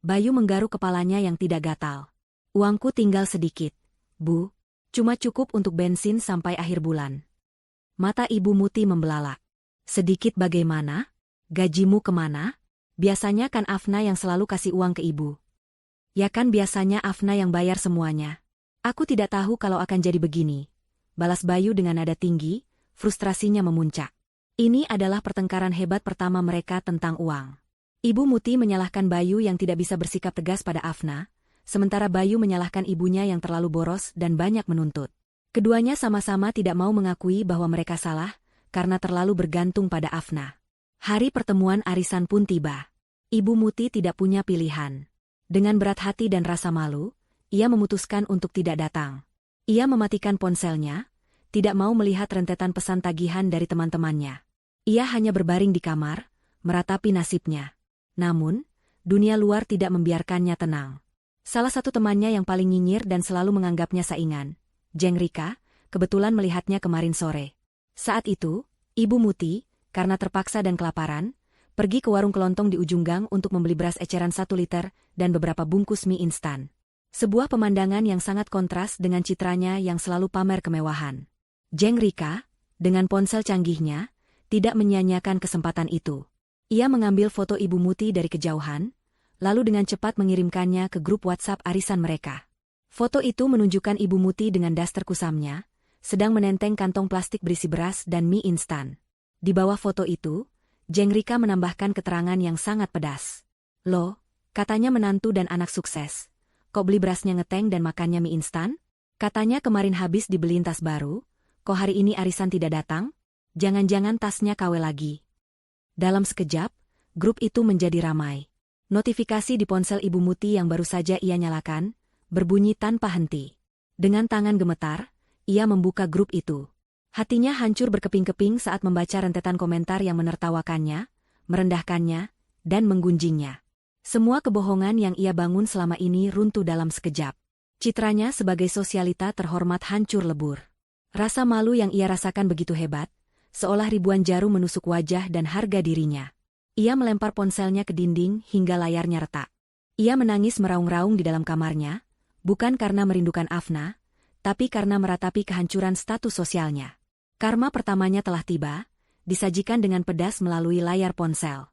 Bayu menggaruk kepalanya yang tidak gatal. "Uangku tinggal sedikit, Bu. Cuma cukup untuk bensin sampai akhir bulan." Mata Ibu Muti membelalak. "Sedikit bagaimana? Gajimu kemana? Biasanya kan Afna yang selalu kasih uang ke Ibu." "Ya kan biasanya Afna yang bayar semuanya. Aku tidak tahu kalau akan jadi begini," balas Bayu dengan nada tinggi, frustrasinya memuncak. Ini adalah pertengkaran hebat pertama mereka tentang uang. Ibu Muti menyalahkan Bayu yang tidak bisa bersikap tegas pada Afna, sementara Bayu menyalahkan ibunya yang terlalu boros dan banyak menuntut. Keduanya sama-sama tidak mau mengakui bahwa mereka salah, karena terlalu bergantung pada Afna. Hari pertemuan arisan pun tiba. Ibu Muti tidak punya pilihan. Dengan berat hati dan rasa malu, ia memutuskan untuk tidak datang. Ia mematikan ponselnya, tidak mau melihat rentetan pesan tagihan dari teman-temannya. Ia hanya berbaring di kamar, meratapi nasibnya. Namun, dunia luar tidak membiarkannya tenang. Salah satu temannya yang paling nyinyir dan selalu menganggapnya saingan, Jeng Rika, kebetulan melihatnya kemarin sore. Saat itu, Ibu Muti, karena terpaksa dan kelaparan, pergi ke warung kelontong di ujung gang untuk membeli beras eceran 1 liter dan beberapa bungkus mie instan. Sebuah pemandangan yang sangat kontras dengan citranya yang selalu pamer kemewahan. Jeng Rika, dengan ponsel canggihnya, tidak menyia-nyiakan kesempatan itu. Ia mengambil foto Ibu Muti dari kejauhan, lalu dengan cepat mengirimkannya ke grup WhatsApp arisan mereka. Foto itu menunjukkan Ibu Muti dengan daster kusamnya, sedang menenteng kantong plastik berisi beras dan mie instan. Di bawah foto itu, Jeng Rika menambahkan keterangan yang sangat pedas. "Loh, katanya menantu dan anak sukses. Kok beli berasnya ngeteng dan makannya mie instan? Katanya kemarin habis dibeliin tas baru, kok hari ini arisan tidak datang? Jangan-jangan tasnya KW lagi." Dalam sekejap, grup itu menjadi ramai. Notifikasi di ponsel Ibu Muti yang baru saja ia nyalakan, berbunyi tanpa henti. Dengan tangan gemetar, ia membuka grup itu. Hatinya hancur berkeping-keping saat membaca rentetan komentar yang menertawakannya, merendahkannya, dan menggunjingnya. Semua kebohongan yang ia bangun selama ini runtuh dalam sekejap. Citranya sebagai sosialita terhormat hancur lebur. Rasa malu yang ia rasakan begitu hebat, seolah ribuan jarum menusuk wajah dan harga dirinya. Ia melempar ponselnya ke dinding hingga layarnya retak. Ia menangis meraung-raung di dalam kamarnya, bukan karena merindukan Afna, tapi karena meratapi kehancuran status sosialnya. Karma pertamanya telah tiba, disajikan dengan pedas melalui layar ponsel.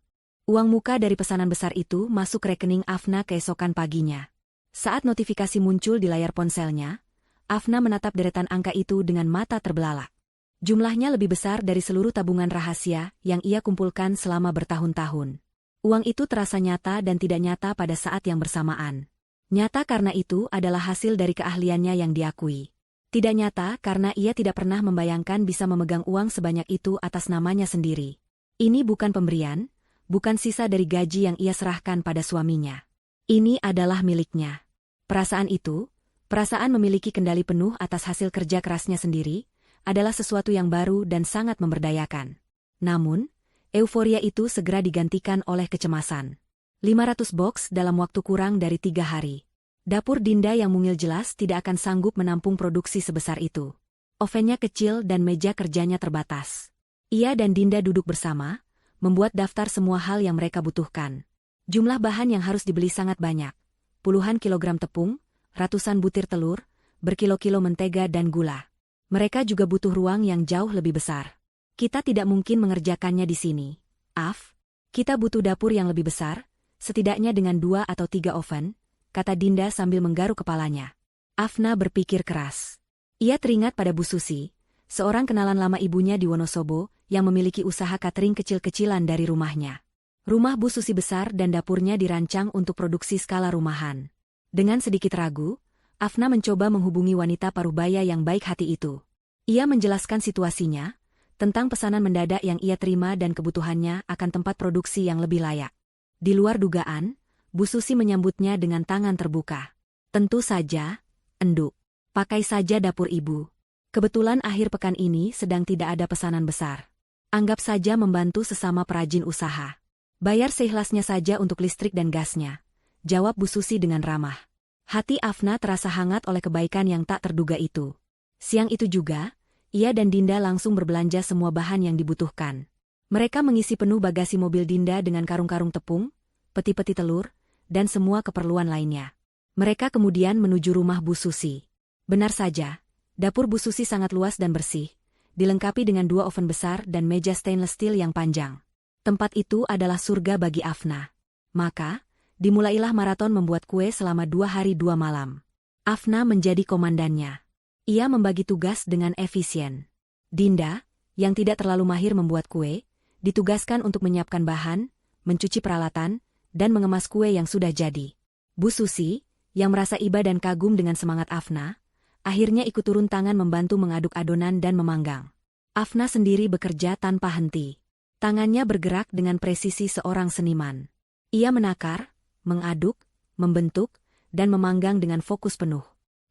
Uang muka dari pesanan besar itu masuk rekening Afna keesokan paginya. Saat notifikasi muncul di layar ponselnya, Afna menatap deretan angka itu dengan mata terbelalak. Jumlahnya lebih besar dari seluruh tabungan rahasia yang ia kumpulkan selama bertahun-tahun. Uang itu terasa nyata dan tidak nyata pada saat yang bersamaan. Nyata karena itu adalah hasil dari keahliannya yang diakui. Tidak nyata karena ia tidak pernah membayangkan bisa memegang uang sebanyak itu atas namanya sendiri. Ini bukan pemberian, bukan sisa dari gaji yang ia serahkan pada suaminya. Ini adalah miliknya. Perasaan itu, perasaan memiliki kendali penuh atas hasil kerja kerasnya sendiri, adalah sesuatu yang baru dan sangat memberdayakan. Namun, euforia itu segera digantikan oleh kecemasan. 500 box dalam waktu kurang dari 3 hari. Dapur Dinda yang mungil jelas tidak akan sanggup menampung produksi sebesar itu. Ovennya kecil dan meja kerjanya terbatas. Ia dan Dinda duduk bersama, membuat daftar semua hal yang mereka butuhkan. Jumlah bahan yang harus dibeli sangat banyak. Puluhan kilogram tepung, ratusan butir telur, berkilo-kilo mentega dan gula. Mereka juga butuh ruang yang jauh lebih besar. Kita tidak mungkin mengerjakannya di sini. Af, kita butuh dapur yang lebih besar, setidaknya dengan 2 atau 3 oven, kata Dinda sambil menggaruk kepalanya. Afna berpikir keras. Ia teringat pada Bu Susi, seorang kenalan lama ibunya di Wonosobo yang memiliki usaha catering kecil-kecilan dari rumahnya. Rumah Bu Susi besar dan dapurnya dirancang untuk produksi skala rumahan. Dengan sedikit ragu, Afna mencoba menghubungi wanita parubaya yang baik hati itu. Ia menjelaskan situasinya, tentang pesanan mendadak yang ia terima dan kebutuhannya akan tempat produksi yang lebih layak. Di luar dugaan, Bu Susi menyambutnya dengan tangan terbuka. Tentu saja, enduk. Pakai saja dapur ibu. Kebetulan akhir pekan ini sedang tidak ada pesanan besar. Anggap saja membantu sesama perajin usaha. Bayar seikhlasnya saja untuk listrik dan gasnya, jawab Bu Susi dengan ramah. Hati Afna terasa hangat oleh kebaikan yang tak terduga itu. Siang itu juga, ia dan Dinda langsung berbelanja semua bahan yang dibutuhkan. Mereka mengisi penuh bagasi mobil Dinda dengan karung-karung tepung, peti-peti telur, dan semua keperluan lainnya. Mereka kemudian menuju rumah Bu Susi. Benar saja, dapur Bu Susi sangat luas dan bersih, dilengkapi dengan 2 oven besar dan meja stainless steel yang panjang. Tempat itu adalah surga bagi Afna. Maka, dimulailah maraton membuat kue selama 2 hari 2 malam. Afna menjadi komandannya. Ia membagi tugas dengan efisien. Dinda, yang tidak terlalu mahir membuat kue, ditugaskan untuk menyiapkan bahan, mencuci peralatan, dan mengemas kue yang sudah jadi. Bu Susi, yang merasa iba dan kagum dengan semangat Afna, akhirnya ikut turun tangan membantu mengaduk adonan dan memanggang. Afna sendiri bekerja tanpa henti. Tangannya bergerak dengan presisi seorang seniman. Ia menakar, mengaduk, membentuk, dan memanggang dengan fokus penuh.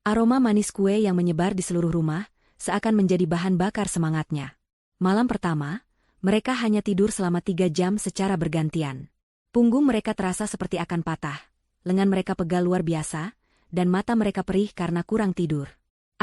Aroma manis kue yang menyebar di seluruh rumah, seakan menjadi bahan bakar semangatnya. Malam pertama, mereka hanya tidur selama 3 jam secara bergantian. Punggung mereka terasa seperti akan patah, lengan mereka pegal luar biasa, dan mata mereka perih karena kurang tidur.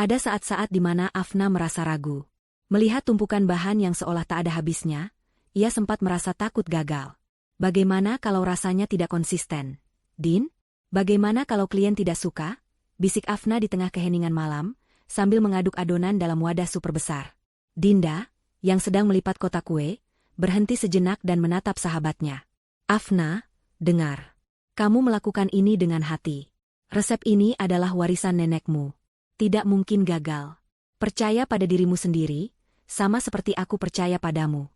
Ada saat-saat di mana Afna merasa ragu. Melihat tumpukan bahan yang seolah tak ada habisnya, ia sempat merasa takut gagal. Bagaimana kalau rasanya tidak konsisten? Din, bagaimana kalau klien tidak suka? Bisik Afna di tengah keheningan malam, sambil mengaduk adonan dalam wadah super besar. Dinda, yang sedang melipat kotak kue, berhenti sejenak dan menatap sahabatnya. Afna, dengar. Kamu melakukan ini dengan hati. Resep ini adalah warisan nenekmu. Tidak mungkin gagal. Percaya pada dirimu sendiri, sama seperti aku percaya padamu.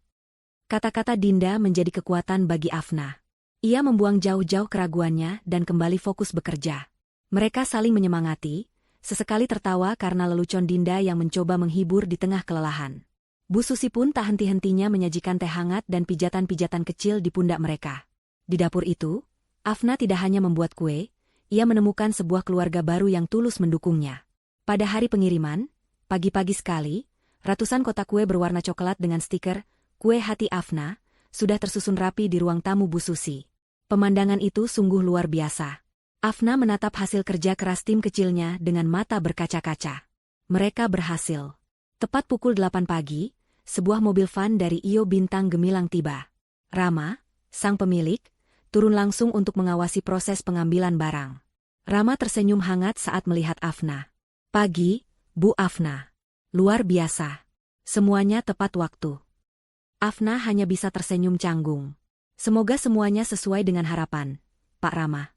Kata-kata Dinda menjadi kekuatan bagi Afna. Ia membuang jauh-jauh keraguannya dan kembali fokus bekerja. Mereka saling menyemangati, sesekali tertawa karena lelucon Dinda yang mencoba menghibur di tengah kelelahan. Bu Susi pun tak henti-hentinya menyajikan teh hangat dan pijatan-pijatan kecil di pundak mereka. Di dapur itu, Afna tidak hanya membuat kue, ia menemukan sebuah keluarga baru yang tulus mendukungnya. Pada hari pengiriman, pagi-pagi sekali, ratusan kotak kue berwarna coklat dengan stiker "Kue Hati Afna" sudah tersusun rapi di ruang tamu Bu Susi. Pemandangan itu sungguh luar biasa. Afna menatap hasil kerja keras tim kecilnya dengan mata berkaca-kaca. Mereka berhasil. Tepat pukul 8 pagi, sebuah mobil van dari Iyo Bintang Gemilang tiba. Rama, sang pemilik, turun langsung untuk mengawasi proses pengambilan barang. Rama tersenyum hangat saat melihat Afna. Pagi, Bu Afna. Luar biasa. Semuanya tepat waktu. Afna hanya bisa tersenyum canggung. Semoga semuanya sesuai dengan harapan, Pak Rama.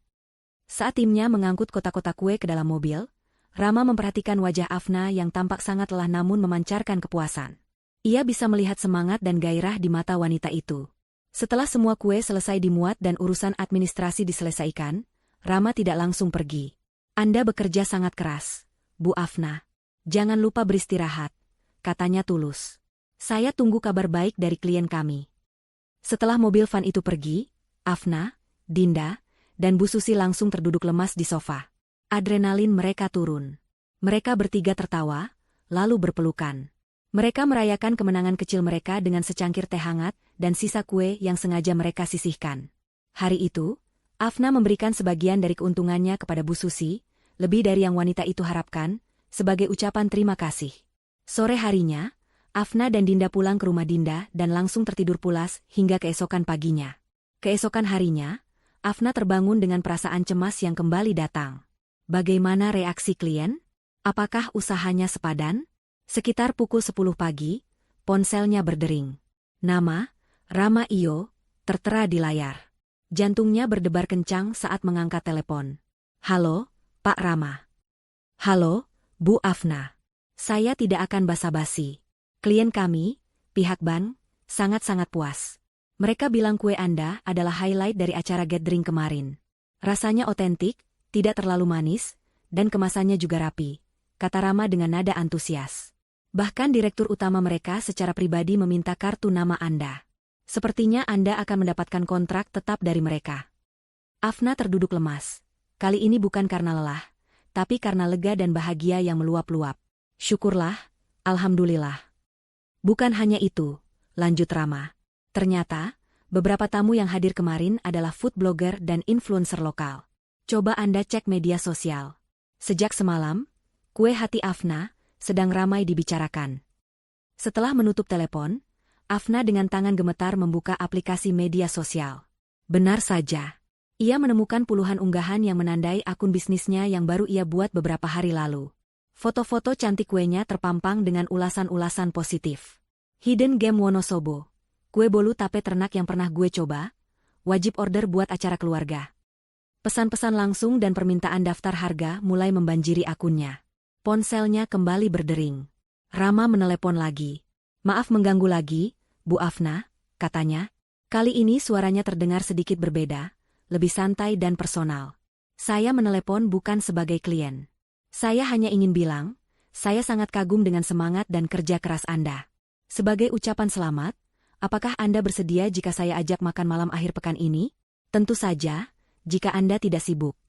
Saat timnya mengangkut kotak-kotak kue ke dalam mobil, Rama memperhatikan wajah Afna yang tampak sangat lelah namun memancarkan kepuasan. Ia bisa melihat semangat dan gairah di mata wanita itu. Setelah semua kue selesai dimuat dan urusan administrasi diselesaikan, Rama tidak langsung pergi. Anda bekerja sangat keras, Bu Afna. Jangan lupa beristirahat, katanya tulus. Saya tunggu kabar baik dari klien kami. Setelah mobil van itu pergi, Afna, Dinda, dan Bu Susi langsung terduduk lemas di sofa. Adrenalin mereka turun. Mereka bertiga tertawa, lalu berpelukan. Mereka merayakan kemenangan kecil mereka dengan secangkir teh hangat dan sisa kue yang sengaja mereka sisihkan. Hari itu, Afna memberikan sebagian dari keuntungannya kepada Bu Susi, lebih dari yang wanita itu harapkan, sebagai ucapan terima kasih. Sore harinya, Afna dan Dinda pulang ke rumah Dinda dan langsung tertidur pulas hingga keesokan paginya. Keesokan harinya, Afna terbangun dengan perasaan cemas yang kembali datang. Bagaimana reaksi klien? Apakah usahanya sepadan? Sekitar pukul 10 pagi, ponselnya berdering. Nama, Rama Iyo, tertera di layar. Jantungnya berdebar kencang saat mengangkat telepon. Halo, Pak Rama. Halo, Bu Afna. Saya tidak akan basa-basi. Klien kami, pihak bank, sangat-sangat puas. Mereka bilang kue Anda adalah highlight dari acara gathering kemarin. Rasanya otentik, tidak terlalu manis, dan kemasannya juga rapi, kata Rama dengan nada antusias. Bahkan direktur utama mereka secara pribadi meminta kartu nama Anda. Sepertinya Anda akan mendapatkan kontrak tetap dari mereka. Afna terduduk lemas. Kali ini bukan karena lelah, tapi karena lega dan bahagia yang meluap-luap. Syukurlah, alhamdulillah. Bukan hanya itu, lanjut Rama. Ternyata, beberapa tamu yang hadir kemarin adalah food blogger dan influencer lokal. Coba Anda cek media sosial. Sejak semalam, kue hati Afna sedang ramai dibicarakan. Setelah menutup telepon, Afna dengan tangan gemetar membuka aplikasi media sosial. Benar saja. Ia menemukan puluhan unggahan yang menandai akun bisnisnya yang baru ia buat beberapa hari lalu. Foto-foto cantik kuenya terpampang dengan ulasan-ulasan positif. Hidden Game Wonosobo. Kue bolu tape ternak yang pernah gue coba. Wajib order buat acara keluarga. Pesan-pesan langsung dan permintaan daftar harga mulai membanjiri akunnya. Ponselnya kembali berdering. Rama menelepon lagi. Maaf mengganggu lagi, Bu Afna, katanya. Kali ini suaranya terdengar sedikit berbeda, lebih santai dan personal. Saya menelepon bukan sebagai klien. Saya hanya ingin bilang, saya sangat kagum dengan semangat dan kerja keras Anda. Sebagai ucapan selamat, apakah Anda bersedia jika saya ajak makan malam akhir pekan ini? Tentu saja, jika Anda tidak sibuk.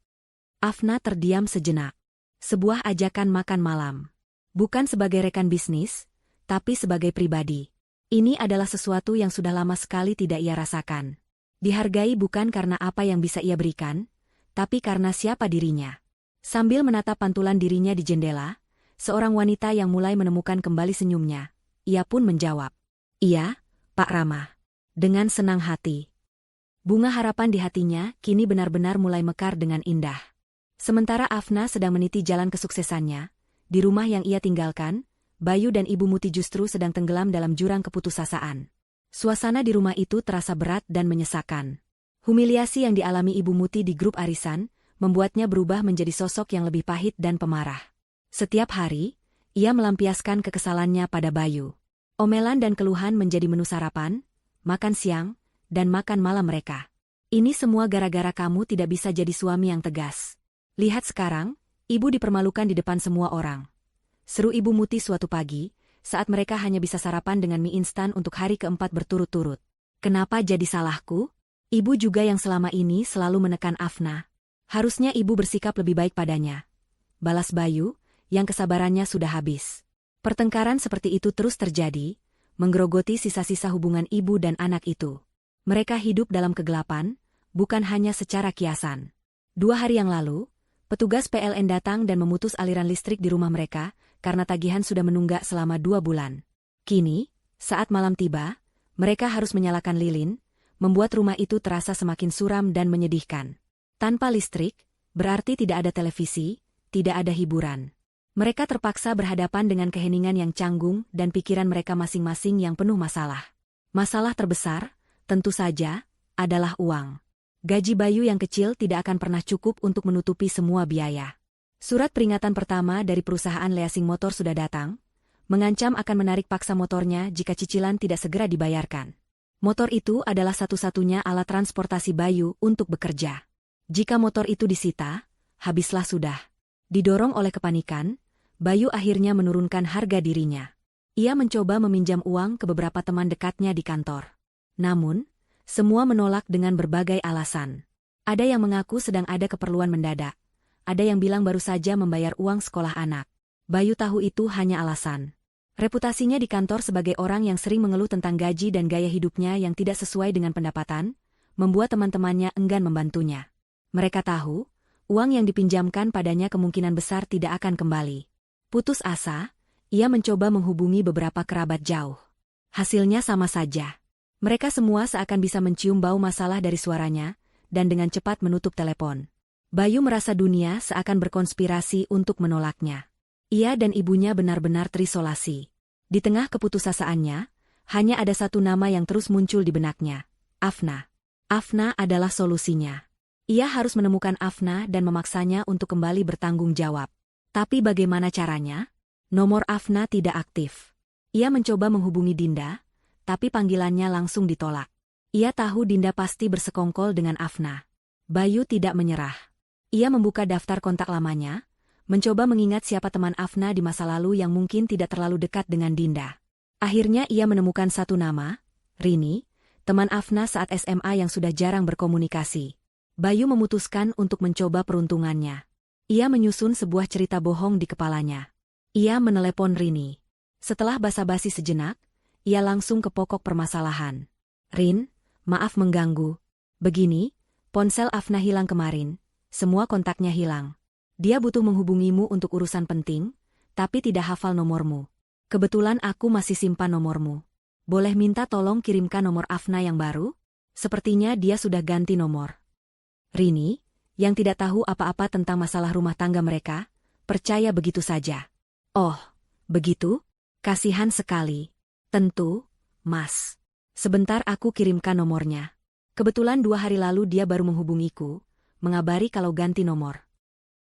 Afna terdiam sejenak. Sebuah ajakan makan malam. Bukan sebagai rekan bisnis, tapi sebagai pribadi. Ini adalah sesuatu yang sudah lama sekali tidak ia rasakan. Dihargai bukan karena apa yang bisa ia berikan, tapi karena siapa dirinya. Sambil menatap pantulan dirinya di jendela, seorang wanita yang mulai menemukan kembali senyumnya, ia pun menjawab. Iya, Pak Rama. Dengan senang hati. Bunga harapan di hatinya kini benar-benar mulai mekar dengan indah. Sementara Afna sedang meniti jalan kesuksesannya, di rumah yang ia tinggalkan, Bayu dan Ibu Muti justru sedang tenggelam dalam jurang keputusasaan. Suasana di rumah itu terasa berat dan menyesakan. Humiliasi yang dialami Ibu Muti di grup arisan, membuatnya berubah menjadi sosok yang lebih pahit dan pemarah. Setiap hari, ia melampiaskan kekesalannya pada Bayu. Omelan dan keluhan menjadi menu sarapan, makan siang, dan makan malam mereka. Ini semua gara-gara kamu tidak bisa jadi suami yang tegas. Lihat sekarang, ibu dipermalukan di depan semua orang. Seru Ibu Muti suatu pagi, saat mereka hanya bisa sarapan dengan mie instan untuk hari keempat berturut-turut. Kenapa jadi salahku? Ibu juga yang selama ini selalu menekan Afna. Harusnya ibu bersikap lebih baik padanya. Balas Bayu, yang kesabarannya sudah habis. Pertengkaran seperti itu terus terjadi, menggerogoti sisa-sisa hubungan ibu dan anak itu. Mereka hidup dalam kegelapan, bukan hanya secara kiasan. 2 hari yang lalu, petugas PLN datang dan memutus aliran listrik di rumah mereka, karena tagihan sudah menunggak selama 2 bulan. Kini, saat malam tiba, mereka harus menyalakan lilin, membuat rumah itu terasa semakin suram dan menyedihkan. Tanpa listrik, berarti tidak ada televisi, tidak ada hiburan. Mereka terpaksa berhadapan dengan keheningan yang canggung dan pikiran mereka masing-masing yang penuh masalah. Masalah terbesar, tentu saja, adalah uang. Gaji Bayu yang kecil tidak akan pernah cukup untuk menutupi semua biaya. Surat peringatan pertama dari perusahaan leasing motor sudah datang, mengancam akan menarik paksa motornya jika cicilan tidak segera dibayarkan. Motor itu adalah satu-satunya alat transportasi Bayu untuk bekerja. Jika motor itu disita, habislah sudah. Didorong oleh kepanikan, Bayu akhirnya menurunkan harga dirinya. Ia mencoba meminjam uang ke beberapa teman dekatnya di kantor. Namun, semua menolak dengan berbagai alasan. Ada yang mengaku sedang ada keperluan mendadak. Ada yang bilang baru saja membayar uang sekolah anak. Bayu tahu itu hanya alasan. Reputasinya di kantor sebagai orang yang sering mengeluh tentang gaji dan gaya hidupnya yang tidak sesuai dengan pendapatan, membuat teman-temannya enggan membantunya. Mereka tahu, uang yang dipinjamkan padanya kemungkinan besar tidak akan kembali. Putus asa, ia mencoba menghubungi beberapa kerabat jauh. Hasilnya sama saja. Mereka semua seakan bisa mencium bau masalah dari suaranya, dan dengan cepat menutup telepon. Bayu merasa dunia seakan berkonspirasi untuk menolaknya. Ia dan ibunya benar-benar terisolasi. Di tengah keputusasaannya, hanya ada satu nama yang terus muncul di benaknya, Afna. Afna adalah solusinya. Ia harus menemukan Afna dan memaksanya untuk kembali bertanggung jawab. Tapi bagaimana caranya? Nomor Afna tidak aktif. Ia mencoba menghubungi Dinda, tapi panggilannya langsung ditolak. Ia tahu Dinda pasti bersekongkol dengan Afna. Bayu tidak menyerah. Ia membuka daftar kontak lamanya, mencoba mengingat siapa teman Afna di masa lalu yang mungkin tidak terlalu dekat dengan Dinda. Akhirnya ia menemukan satu nama, Rini, teman Afna saat SMA yang sudah jarang berkomunikasi. Bayu memutuskan untuk mencoba peruntungannya. Ia menyusun sebuah cerita bohong di kepalanya. Ia menelepon Rini. Setelah basa-basi sejenak, ia langsung ke pokok permasalahan. Rin, maaf mengganggu. Begini, ponsel Afna hilang kemarin. Semua kontaknya hilang. Dia butuh menghubungimu untuk urusan penting, tapi tidak hafal nomormu. Kebetulan aku masih simpan nomormu. Boleh minta tolong kirimkan nomor Afna yang baru? Sepertinya dia sudah ganti nomor. Rini, yang tidak tahu apa-apa tentang masalah rumah tangga mereka, percaya begitu saja. Oh, begitu? Kasihan sekali. Tentu, Mas. Sebentar aku kirimkan nomornya. Kebetulan 2 hari lalu dia baru menghubungiku, mengabari kalau ganti nomor.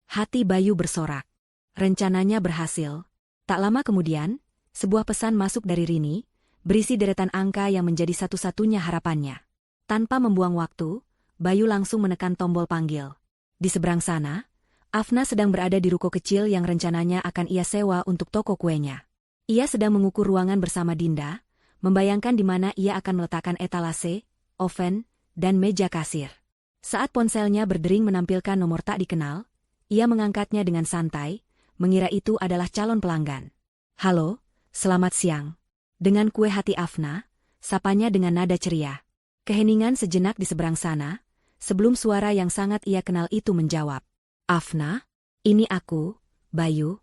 Hati Bayu bersorak. Rencananya berhasil. Tak lama kemudian, sebuah pesan masuk dari Rini, berisi deretan angka yang menjadi satu-satunya harapannya. Tanpa membuang waktu, Bayu langsung menekan tombol panggil. Di seberang sana, Afna sedang berada di ruko kecil yang rencananya akan ia sewa untuk toko kuenya. Ia sedang mengukur ruangan bersama Dinda, membayangkan di mana ia akan meletakkan etalase, oven, dan meja kasir. Saat ponselnya berdering menampilkan nomor tak dikenal, ia mengangkatnya dengan santai, mengira itu adalah calon pelanggan. Halo, selamat siang. Dengan kue hati Afna, sapanya dengan nada ceria. Keheningan sejenak di seberang sana, sebelum suara yang sangat ia kenal itu menjawab. Afna, ini aku, Bayu.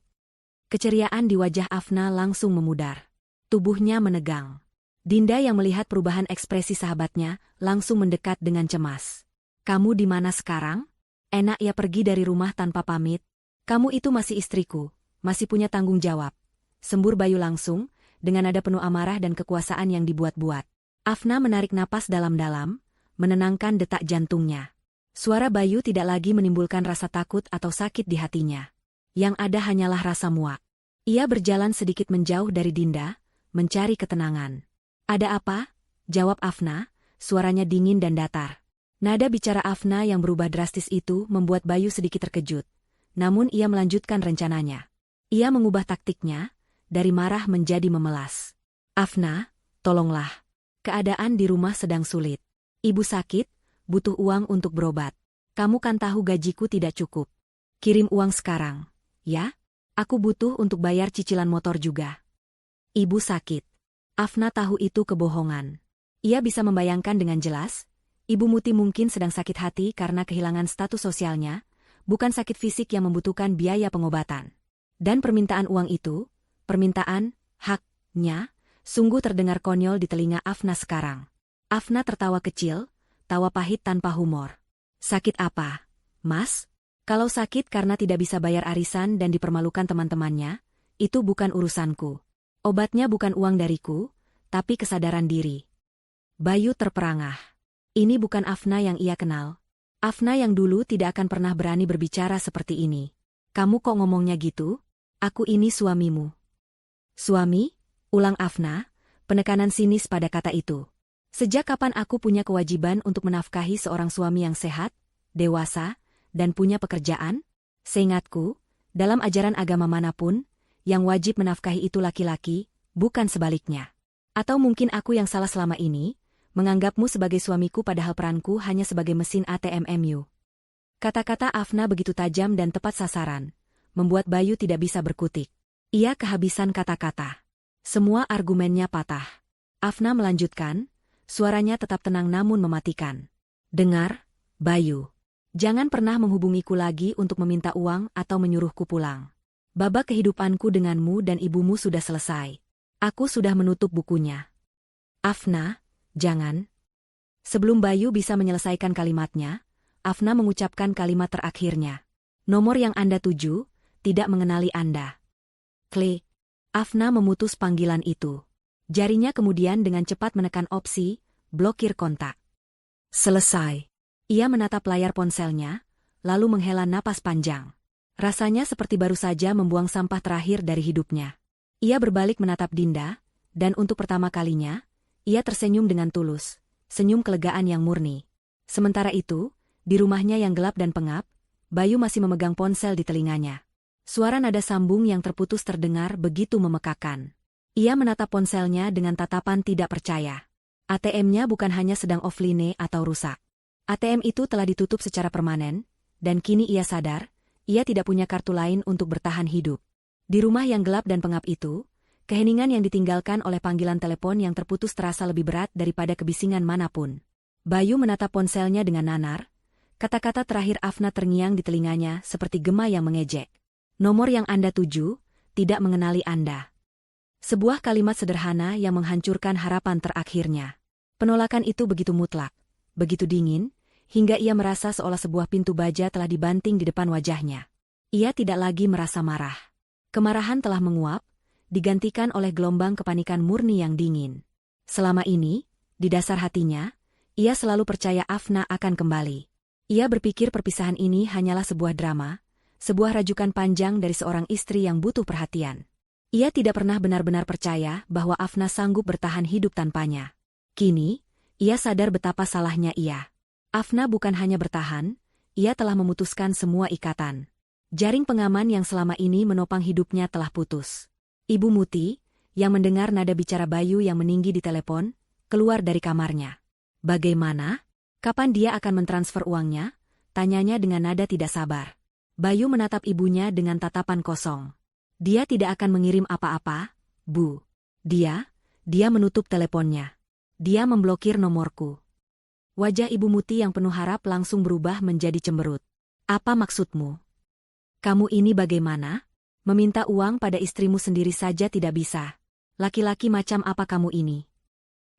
Keceriaan di wajah Afna langsung memudar. Tubuhnya menegang. Dinda yang melihat perubahan ekspresi sahabatnya, langsung mendekat dengan cemas. Kamu di mana sekarang? Enak ya pergi dari rumah tanpa pamit. Kamu itu masih istriku, masih punya tanggung jawab. Sembur Bayu langsung, dengan nada penuh amarah dan kekuasaan yang dibuat-buat. Afna menarik napas dalam-dalam, menenangkan detak jantungnya. Suara Bayu tidak lagi menimbulkan rasa takut atau sakit di hatinya. Yang ada hanyalah rasa muak. Ia berjalan sedikit menjauh dari Dinda, mencari ketenangan. Ada apa? Jawab Afna, suaranya dingin dan datar. Nada bicara Afna yang berubah drastis itu membuat Bayu sedikit terkejut. Namun ia melanjutkan rencananya. Ia mengubah taktiknya, dari marah menjadi memelas. Afna, tolonglah. Keadaan di rumah sedang sulit. Ibu sakit, butuh uang untuk berobat. Kamu kan tahu gajiku tidak cukup. Kirim uang sekarang, ya? Aku butuh untuk bayar cicilan motor juga. Ibu sakit. Afna tahu itu kebohongan. Ia bisa membayangkan dengan jelas, Ibu Muti mungkin sedang sakit hati karena kehilangan status sosialnya, bukan sakit fisik yang membutuhkan biaya pengobatan. Dan permintaan uang itu, permintaan, haknya, sungguh terdengar konyol di telinga Afna sekarang. Afna tertawa kecil, tawa pahit tanpa humor. Sakit apa, Mas? Kalau sakit karena tidak bisa bayar arisan dan dipermalukan teman-temannya, itu bukan urusanku. Obatnya bukan uang dariku, tapi kesadaran diri. Bayu terperangah. Ini bukan Afna yang ia kenal. Afna yang dulu tidak akan pernah berani berbicara seperti ini. Kamu kok ngomongnya gitu? Aku ini suamimu. Suami? Ulang Afna, penekanan sinis pada kata itu. Sejak kapan aku punya kewajiban untuk menafkahi seorang suami yang sehat, dewasa, dan punya pekerjaan? Seingatku, dalam ajaran agama manapun, yang wajib menafkahi itu laki-laki, bukan sebaliknya. Atau mungkin aku yang salah selama ini, menganggapmu sebagai suamiku padahal peranku hanya sebagai mesin ATM-MU. Kata-kata Afna begitu tajam dan tepat sasaran, membuat Bayu tidak bisa berkutik. Ia kehabisan kata-kata. Semua argumennya patah. Afna melanjutkan, suaranya tetap tenang namun mematikan. Dengar, Bayu. Jangan pernah menghubungiku lagi untuk meminta uang atau menyuruhku pulang. Babak kehidupanku denganmu dan ibumu sudah selesai. Aku sudah menutup bukunya. Afna, jangan. Sebelum Bayu bisa menyelesaikan kalimatnya, Afna mengucapkan kalimat terakhirnya. Nomor yang Anda tuju, tidak mengenali Anda. Klik. Afna memutus panggilan itu. Jarinya kemudian dengan cepat menekan opsi, blokir kontak. Selesai. Ia menatap layar ponselnya, lalu menghela napas panjang. Rasanya seperti baru saja membuang sampah terakhir dari hidupnya. Ia berbalik menatap Dinda, dan untuk pertama kalinya, ia tersenyum dengan tulus, senyum kelegaan yang murni. Sementara itu, di rumahnya yang gelap dan pengap, Bayu masih memegang ponsel di telinganya. Suara nada sambung yang terputus terdengar begitu memekakan. Ia menatap ponselnya dengan tatapan tidak percaya. ATM-nya bukan hanya sedang offline atau rusak. ATM itu telah ditutup secara permanen, dan kini ia sadar, ia tidak punya kartu lain untuk bertahan hidup. Di rumah yang gelap dan pengap itu, keheningan yang ditinggalkan oleh panggilan telepon yang terputus terasa lebih berat daripada kebisingan manapun. Bayu menatap ponselnya dengan nanar. Kata-kata terakhir Afna terngiang di telinganya seperti gema yang mengejek. Nomor yang Anda tuju, tidak mengenali Anda. Sebuah kalimat sederhana yang menghancurkan harapan terakhirnya. Penolakan itu begitu mutlak, begitu dingin, hingga ia merasa seolah sebuah pintu baja telah dibanting di depan wajahnya. Ia tidak lagi merasa marah. Kemarahan telah menguap, digantikan oleh gelombang kepanikan murni yang dingin. Selama ini, di dasar hatinya, ia selalu percaya Afna akan kembali. Ia berpikir perpisahan ini hanyalah sebuah drama, sebuah rajukan panjang dari seorang istri yang butuh perhatian. Ia tidak pernah benar-benar percaya bahwa Afna sanggup bertahan hidup tanpanya. Kini, ia sadar betapa salahnya ia. Afna bukan hanya bertahan, ia telah memutuskan semua ikatan. Jaring pengaman yang selama ini menopang hidupnya telah putus. Ibu Muti, yang mendengar nada bicara Bayu yang meninggi di telepon, keluar dari kamarnya. Bagaimana? Kapan dia akan mentransfer uangnya? Tanyanya dengan nada tidak sabar. Bayu menatap ibunya dengan tatapan kosong. Dia tidak akan mengirim apa-apa, Bu. Dia menutup teleponnya. Dia memblokir nomorku. Wajah Ibu Muti yang penuh harap langsung berubah menjadi cemberut. Apa maksudmu? Kamu ini bagaimana? Meminta uang pada istrimu sendiri saja tidak bisa. Laki-laki macam apa kamu ini?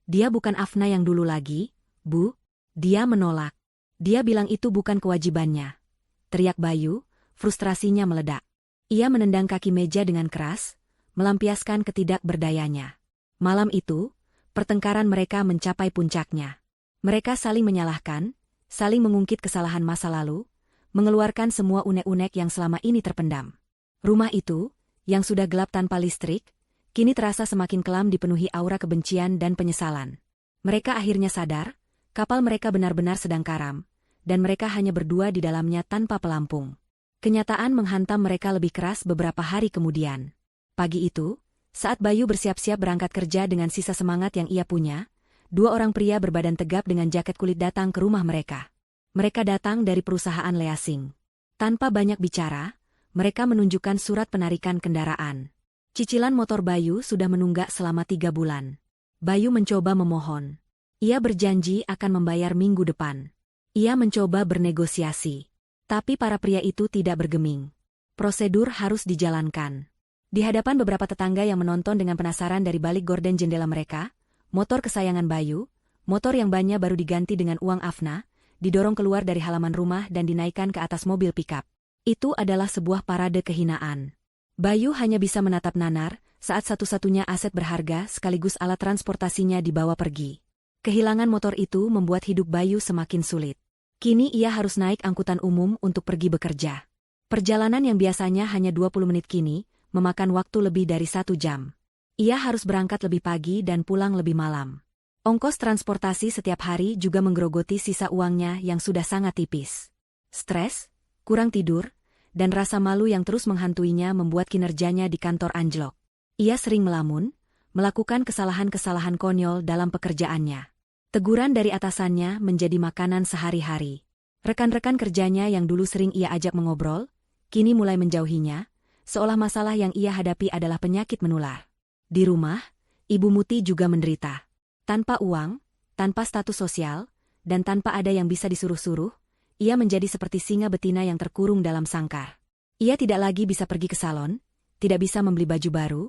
Dia bukan Afna yang dulu lagi, Bu. Dia menolak. Dia bilang itu bukan kewajibannya. Teriak Bayu, frustrasinya meledak. Ia menendang kaki meja dengan keras, melampiaskan ketidakberdayanya. Malam itu, pertengkaran mereka mencapai puncaknya. Mereka saling menyalahkan, saling mengungkit kesalahan masa lalu, mengeluarkan semua unek-unek yang selama ini terpendam. Rumah itu, yang sudah gelap tanpa listrik, kini terasa semakin kelam dipenuhi aura kebencian dan penyesalan. Mereka akhirnya sadar, kapal mereka benar-benar sedang karam, dan mereka hanya berdua di dalamnya tanpa pelampung. Kenyataan menghantam mereka lebih keras beberapa hari kemudian. Pagi itu, saat Bayu bersiap-siap berangkat kerja dengan sisa semangat yang ia punya, dua orang pria berbadan tegap dengan jaket kulit datang ke rumah mereka. Mereka datang dari perusahaan leasing. Tanpa banyak bicara, mereka menunjukkan surat penarikan kendaraan. Cicilan motor Bayu sudah menunggak selama 3 bulan. Bayu mencoba memohon. Ia berjanji akan membayar minggu depan. Ia mencoba bernegosiasi. Tapi para pria itu tidak bergeming. Prosedur harus dijalankan. Di hadapan beberapa tetangga yang menonton dengan penasaran dari balik gorden jendela mereka, motor kesayangan Bayu, motor yang bannya baru diganti dengan uang Afna, didorong keluar dari halaman rumah dan dinaikkan ke atas mobil pikap. Itu adalah sebuah parade kehinaan. Bayu hanya bisa menatap nanar saat satu-satunya aset berharga sekaligus alat transportasinya dibawa pergi. Kehilangan motor itu membuat hidup Bayu semakin sulit. Kini ia harus naik angkutan umum untuk pergi bekerja. Perjalanan yang biasanya hanya 20 menit kini, memakan waktu lebih dari 1 jam. Ia harus berangkat lebih pagi dan pulang lebih malam. Ongkos transportasi setiap hari juga menggerogoti sisa uangnya yang sudah sangat tipis. Stres, kurang tidur, dan rasa malu yang terus menghantuinya membuat kinerjanya di kantor anjlok. Ia sering melamun, melakukan kesalahan-kesalahan konyol dalam pekerjaannya. Teguran dari atasannya menjadi makanan sehari-hari. Rekan-rekan kerjanya yang dulu sering ia ajak mengobrol, kini mulai menjauhinya, seolah masalah yang ia hadapi adalah penyakit menular. Di rumah, Ibu Muti juga menderita. Tanpa uang, tanpa status sosial, dan tanpa ada yang bisa disuruh-suruh, ia menjadi seperti singa betina yang terkurung dalam sangkar. Ia tidak lagi bisa pergi ke salon, tidak bisa membeli baju baru,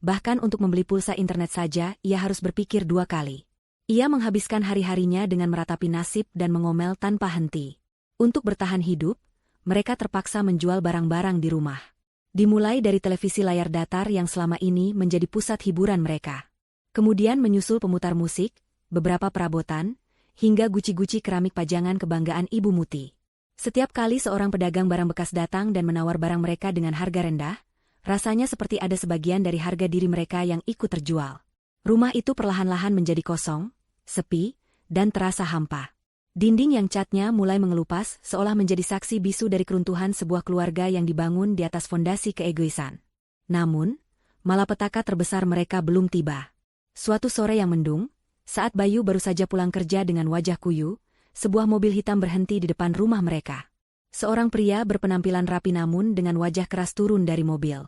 bahkan untuk membeli pulsa internet saja ia harus berpikir 2 kali. Ia menghabiskan hari-harinya dengan meratapi nasib dan mengomel tanpa henti. Untuk bertahan hidup, mereka terpaksa menjual barang-barang di rumah. Dimulai dari televisi layar datar yang selama ini menjadi pusat hiburan mereka. Kemudian menyusul pemutar musik, beberapa perabotan, hingga guci-guci keramik pajangan kebanggaan Ibu Muti. Setiap kali seorang pedagang barang bekas datang dan menawar barang mereka dengan harga rendah, rasanya seperti ada sebagian dari harga diri mereka yang ikut terjual. Rumah itu perlahan-lahan menjadi kosong, sepi, dan terasa hampa. Dinding yang catnya mulai mengelupas seolah menjadi saksi bisu dari keruntuhan sebuah keluarga yang dibangun di atas fondasi keegoisan. Namun, malapetaka terbesar mereka belum tiba. Suatu sore yang mendung, saat Bayu baru saja pulang kerja dengan wajah kuyu, sebuah mobil hitam berhenti di depan rumah mereka. Seorang pria berpenampilan rapi namun dengan wajah keras turun dari mobil.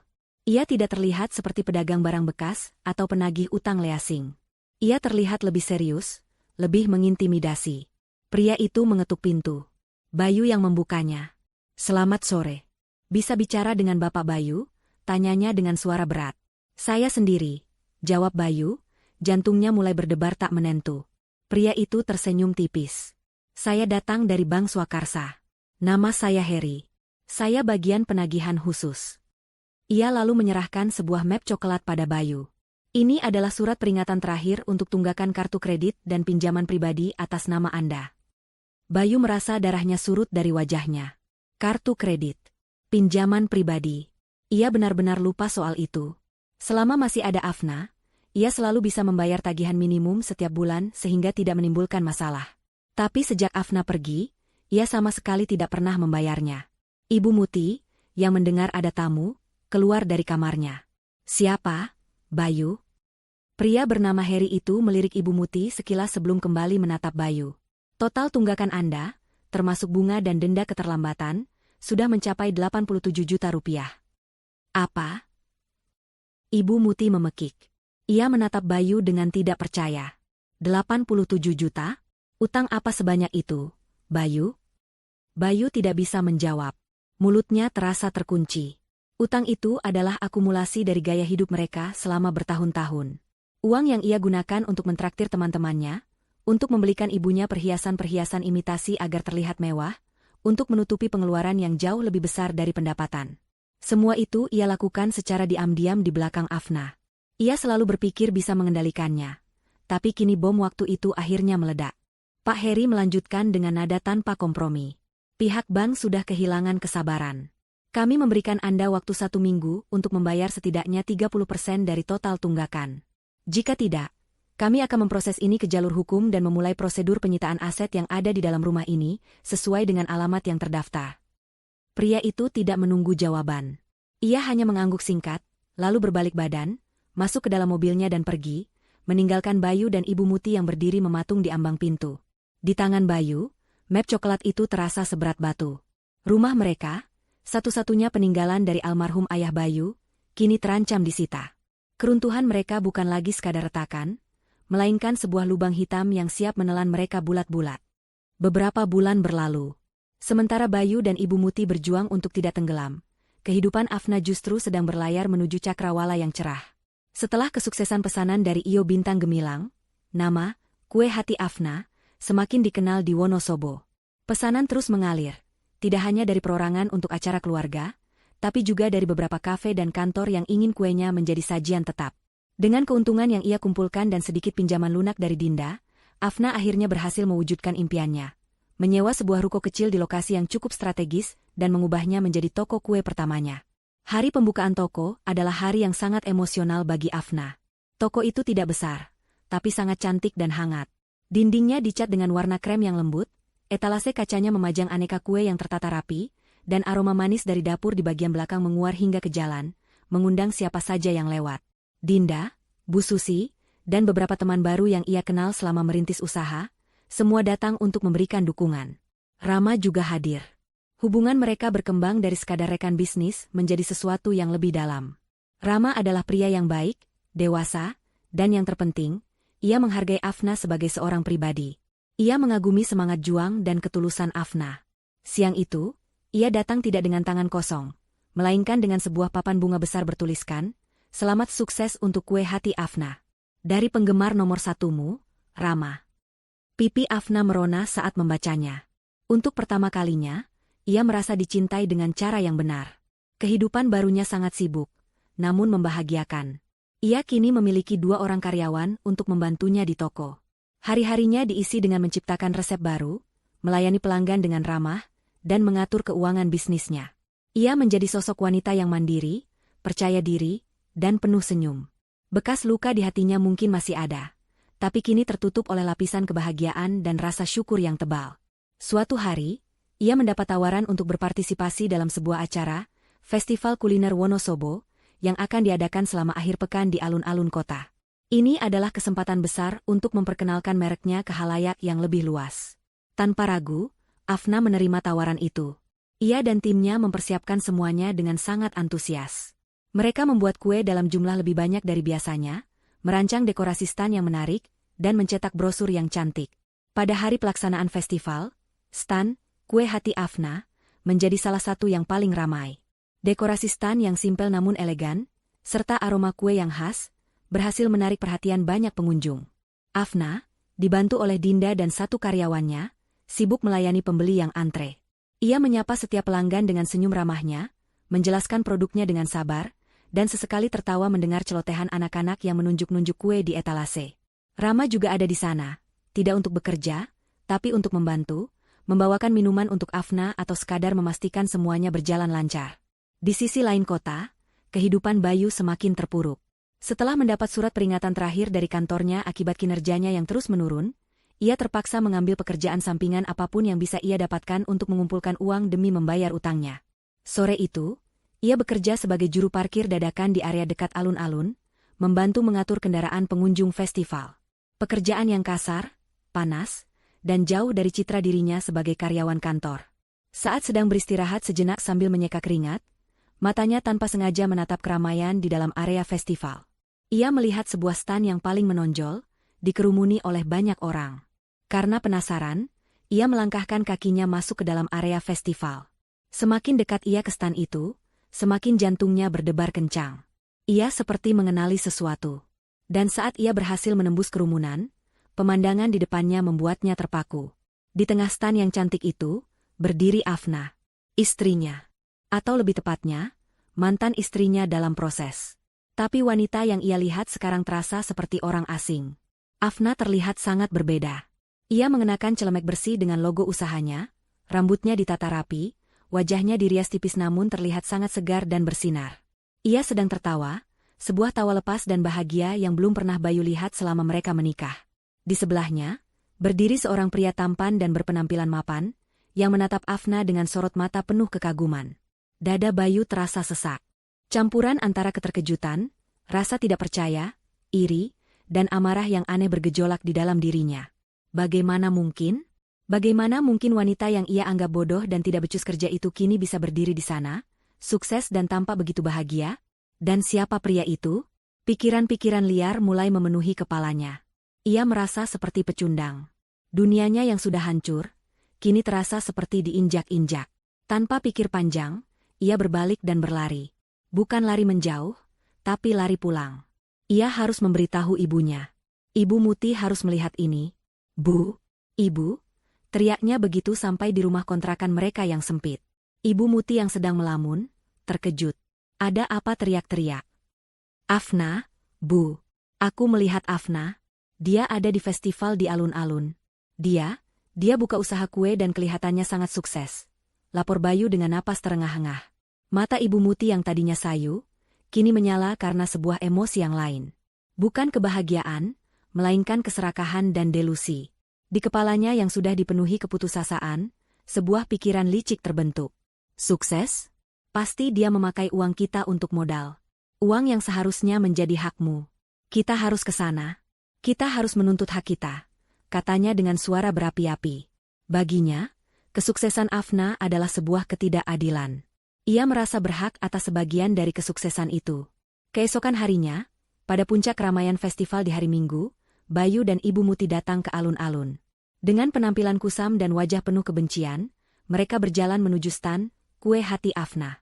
Ia tidak terlihat seperti pedagang barang bekas atau penagih utang leasing. Ia terlihat lebih serius, lebih mengintimidasi. Pria itu mengetuk pintu. Bayu yang membukanya. "Selamat sore. Bisa bicara dengan Bapak Bayu?" tanyanya dengan suara berat. "Saya sendiri," jawab Bayu, jantungnya mulai berdebar tak menentu. Pria itu tersenyum tipis. "Saya datang dari Bank Swakarsa. Nama saya Heri. Saya bagian penagihan khusus." Ia lalu menyerahkan sebuah map coklat pada Bayu. "Ini adalah surat peringatan terakhir untuk tunggakan kartu kredit dan pinjaman pribadi atas nama Anda." Bayu merasa darahnya surut dari wajahnya. Kartu kredit, pinjaman pribadi. Ia benar-benar lupa soal itu. Selama masih ada Afna, ia selalu bisa membayar tagihan minimum setiap bulan sehingga tidak menimbulkan masalah. Tapi sejak Afna pergi, ia sama sekali tidak pernah membayarnya. Ibu Muti, yang mendengar ada tamu, keluar dari kamarnya. "Siapa, Bayu?" Pria bernama Heri itu melirik Ibu Muti sekilas sebelum kembali menatap Bayu. "Total tunggakan Anda, termasuk bunga dan denda keterlambatan, sudah mencapai 87 juta rupiah." "Apa?" Ibu Muti memekik. Ia menatap Bayu dengan tidak percaya. 87 juta? Utang apa sebanyak itu, Bayu?" Bayu tidak bisa menjawab. Mulutnya terasa terkunci. Utang itu adalah akumulasi dari gaya hidup mereka selama bertahun-tahun. Uang yang ia gunakan untuk mentraktir teman-temannya, untuk membelikan ibunya perhiasan-perhiasan imitasi agar terlihat mewah, untuk menutupi pengeluaran yang jauh lebih besar dari pendapatan. Semua itu ia lakukan secara diam-diam di belakang Afna. Ia selalu berpikir bisa mengendalikannya. Tapi kini bom waktu itu akhirnya meledak. Pak Heri melanjutkan dengan nada tanpa kompromi. "Pihak bank sudah kehilangan kesabaran. Kami memberikan Anda waktu 1 minggu untuk membayar setidaknya 30% dari total tunggakan. Jika tidak, kami akan memproses ini ke jalur hukum dan memulai prosedur penyitaan aset yang ada di dalam rumah ini, sesuai dengan alamat yang terdaftar." Pria itu tidak menunggu jawaban. Ia hanya mengangguk singkat, lalu berbalik badan, masuk ke dalam mobilnya dan pergi, meninggalkan Bayu dan Ibu Muti yang berdiri mematung di ambang pintu. Di tangan Bayu, map coklat itu terasa seberat batu. Rumah mereka, satu-satunya peninggalan dari almarhum ayah Bayu, kini terancam disita. Keruntuhan mereka bukan lagi sekadar retakan, melainkan sebuah lubang hitam yang siap menelan mereka bulat-bulat. Beberapa bulan berlalu. Sementara Bayu dan Ibu Muti berjuang untuk tidak tenggelam, kehidupan Afna justru sedang berlayar menuju cakrawala yang cerah. Setelah kesuksesan pesanan dari Iyo Bintang Gemilang, nama, Kue Hati Afna, semakin dikenal di Wonosobo. Pesanan terus mengalir. Tidak hanya dari perorangan untuk acara keluarga, tapi juga dari beberapa kafe dan kantor yang ingin kuenya menjadi sajian tetap. Dengan keuntungan yang ia kumpulkan dan sedikit pinjaman lunak dari Dinda, Afna akhirnya berhasil mewujudkan impiannya. Menyewa sebuah ruko kecil di lokasi yang cukup strategis dan mengubahnya menjadi toko kue pertamanya. Hari pembukaan toko adalah hari yang sangat emosional bagi Afna. Toko itu tidak besar, tapi sangat cantik dan hangat. Dindingnya dicat dengan warna krem yang lembut, etalase kacanya memajang aneka kue yang tertata rapi, dan aroma manis dari dapur di bagian belakang menguar hingga ke jalan, mengundang siapa saja yang lewat. Dinda, Bu Susi, dan beberapa teman baru yang ia kenal selama merintis usaha, semua datang untuk memberikan dukungan. Rama juga hadir. Hubungan mereka berkembang dari sekadar rekan bisnis menjadi sesuatu yang lebih dalam. Rama adalah pria yang baik, dewasa, dan yang terpenting, ia menghargai Afna sebagai seorang pribadi. Ia mengagumi semangat juang dan ketulusan Afna. Siang itu, ia datang tidak dengan tangan kosong, melainkan dengan sebuah papan bunga besar bertuliskan, "Selamat sukses untuk kue hati Afna. Dari penggemar nomor satumu, Rama." Pipi Afna merona saat membacanya. Untuk pertama kalinya, ia merasa dicintai dengan cara yang benar. Kehidupan barunya sangat sibuk, namun membahagiakan. Ia kini memiliki 2 orang karyawan untuk membantunya di toko. Hari-harinya diisi dengan menciptakan resep baru, melayani pelanggan dengan ramah, dan mengatur keuangan bisnisnya. Ia menjadi sosok wanita yang mandiri, percaya diri, dan penuh senyum. Bekas luka di hatinya mungkin masih ada, tapi kini tertutup oleh lapisan kebahagiaan dan rasa syukur yang tebal. Suatu hari, ia mendapat tawaran untuk berpartisipasi dalam sebuah acara, Festival Kuliner Wonosobo, yang akan diadakan selama akhir pekan di alun-alun kota. Ini adalah kesempatan besar untuk memperkenalkan mereknya ke khalayak yang lebih luas. Tanpa ragu, Afna menerima tawaran itu. Ia dan timnya mempersiapkan semuanya dengan sangat antusias. Mereka membuat kue dalam jumlah lebih banyak dari biasanya, merancang dekorasi stan yang menarik, dan mencetak brosur yang cantik. Pada hari pelaksanaan festival, stan Kue Hati Afna menjadi salah satu yang paling ramai. Dekorasi stan yang simpel namun elegan, serta aroma kue yang khas, berhasil menarik perhatian banyak pengunjung. Afna, dibantu oleh Dinda dan 1 karyawannya, sibuk melayani pembeli yang antre. Ia menyapa setiap pelanggan dengan senyum ramahnya, menjelaskan produknya dengan sabar, dan sesekali tertawa mendengar celotehan anak-anak yang menunjuk-nunjuk kue di etalase. Rama juga ada di sana, tidak untuk bekerja, tapi untuk membantu, membawakan minuman untuk Afna atau sekadar memastikan semuanya berjalan lancar. Di sisi lain kota, kehidupan Bayu semakin terpuruk. Setelah mendapat surat peringatan terakhir dari kantornya akibat kinerjanya yang terus menurun, ia terpaksa mengambil pekerjaan sampingan apapun yang bisa ia dapatkan untuk mengumpulkan uang demi membayar utangnya. Sore itu, ia bekerja sebagai juru parkir dadakan di area dekat alun-alun, membantu mengatur kendaraan pengunjung festival. Pekerjaan yang kasar, panas, dan jauh dari citra dirinya sebagai karyawan kantor. Saat sedang beristirahat sejenak sambil menyeka keringat, matanya tanpa sengaja menatap keramaian di dalam area festival. Ia melihat sebuah stan yang paling menonjol, dikerumuni oleh banyak orang. Karena penasaran, ia melangkahkan kakinya masuk ke dalam area festival. Semakin dekat ia ke stan itu, semakin jantungnya berdebar kencang. Ia seperti mengenali sesuatu. Dan saat ia berhasil menembus kerumunan, pemandangan di depannya membuatnya terpaku. Di tengah stan yang cantik itu, berdiri Afna, istrinya. Atau lebih tepatnya, mantan istrinya dalam proses. Tapi wanita yang ia lihat sekarang terasa seperti orang asing. Afna terlihat sangat berbeda. Ia mengenakan celemek bersih dengan logo usahanya, rambutnya ditata rapi, wajahnya dirias tipis namun terlihat sangat segar dan bersinar. Ia sedang tertawa, sebuah tawa lepas dan bahagia yang belum pernah Bayu lihat selama mereka menikah. Di sebelahnya, berdiri seorang pria tampan dan berpenampilan mapan, yang menatap Afna dengan sorot mata penuh kekaguman. Dada Bayu terasa sesak. Campuran antara keterkejutan, rasa tidak percaya, iri, dan amarah yang aneh bergejolak di dalam dirinya. Bagaimana mungkin? Bagaimana mungkin wanita yang ia anggap bodoh dan tidak becus kerja itu kini bisa berdiri di sana, sukses dan tampak begitu bahagia? Dan siapa pria itu? Pikiran-pikiran liar mulai memenuhi kepalanya. Ia merasa seperti pecundang. Dunianya yang sudah hancur, kini terasa seperti diinjak-injak. Tanpa pikir panjang, ia berbalik dan berlari. Bukan lari menjauh, tapi lari pulang. Ia harus memberitahu ibunya. Ibu Muti harus melihat ini. "Bu, Ibu," teriaknya begitu sampai di rumah kontrakan mereka yang sempit. Ibu Muti yang sedang melamun, terkejut. "Ada apa?" teriak-teriak. "Afna, Bu. Aku melihat Afna." Dia ada di festival di alun-alun. Dia buka usaha kue dan kelihatannya sangat sukses. Lapor Bayu dengan napas terengah-engah. Mata Ibu Muti yang tadinya sayu, kini menyala karena sebuah emosi yang lain. Bukan kebahagiaan, melainkan keserakahan dan delusi. Di kepalanya yang sudah dipenuhi keputusasaan, sebuah pikiran licik terbentuk. Sukses? Pasti dia memakai uang kita untuk modal. Uang yang seharusnya menjadi hakmu. Kita harus ke sana. Kita harus menuntut hak kita, katanya dengan suara berapi-api. Baginya, kesuksesan Afna adalah sebuah ketidakadilan. Ia merasa berhak atas sebagian dari kesuksesan itu. Keesokan harinya, pada puncak keramaian festival di hari Minggu, Bayu dan Ibu Muti datang ke alun-alun. Dengan penampilan kusam dan wajah penuh kebencian, mereka berjalan menuju stan kue hati Afna.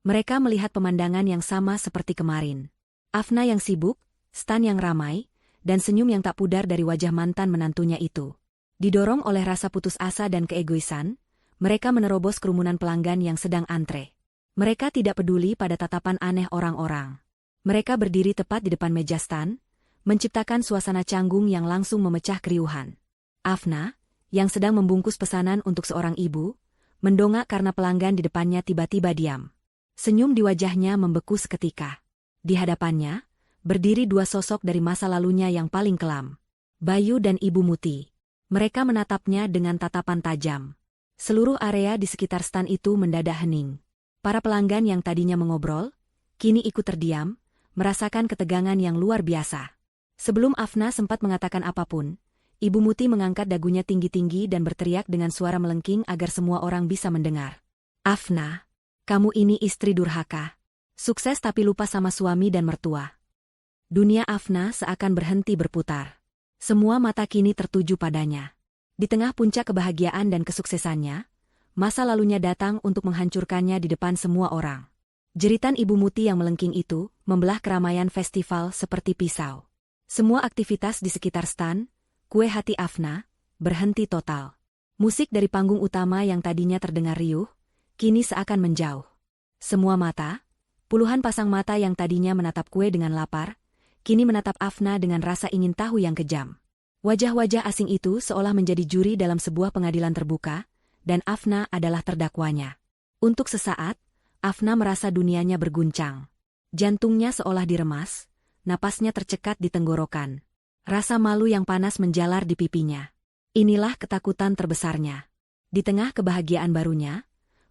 Mereka melihat pemandangan yang sama seperti kemarin. Afna yang sibuk, stan yang ramai, dan senyum yang tak pudar dari wajah mantan menantunya itu. Didorong oleh rasa putus asa dan keegoisan, mereka menerobos kerumunan pelanggan yang sedang antre. Mereka tidak peduli pada tatapan aneh orang-orang. Mereka berdiri tepat di depan meja stan, menciptakan suasana canggung yang langsung memecah keriuhan. Afna, yang sedang membungkus pesanan untuk seorang ibu, mendongak karena pelanggan di depannya tiba-tiba diam. Senyum di wajahnya membeku seketika. Di hadapannya, berdiri dua sosok dari masa lalunya yang paling kelam. Bayu dan Ibu Muti. Mereka menatapnya dengan tatapan tajam. Seluruh area di sekitar stan itu mendadak hening. Para pelanggan yang tadinya mengobrol, kini ikut terdiam, merasakan ketegangan yang luar biasa. Sebelum Afna sempat mengatakan apapun, Ibu Muti mengangkat dagunya tinggi-tinggi dan berteriak dengan suara melengking agar semua orang bisa mendengar. Afna, kamu ini istri durhaka. Sukses tapi lupa sama suami dan mertua. Dunia Afna seakan berhenti berputar. Semua mata kini tertuju padanya. Di tengah puncak kebahagiaan dan kesuksesannya, masa lalunya datang untuk menghancurkannya di depan semua orang. Jeritan Ibu Muti yang melengking itu membelah keramaian festival seperti pisau. Semua aktivitas di sekitar stan kue hati Afna berhenti total. Musik dari panggung utama yang tadinya terdengar riuh, kini seakan menjauh. Semua mata, puluhan pasang mata yang tadinya menatap kue dengan lapar, kini menatap Afna dengan rasa ingin tahu yang kejam. Wajah-wajah asing itu seolah menjadi juri dalam sebuah pengadilan terbuka, dan Afna adalah terdakwanya. Untuk sesaat, Afna merasa dunianya berguncang. Jantungnya seolah diremas, napasnya tercekat di tenggorokan. Rasa malu yang panas menjalar di pipinya. Inilah ketakutan terbesarnya. Di tengah kebahagiaan barunya,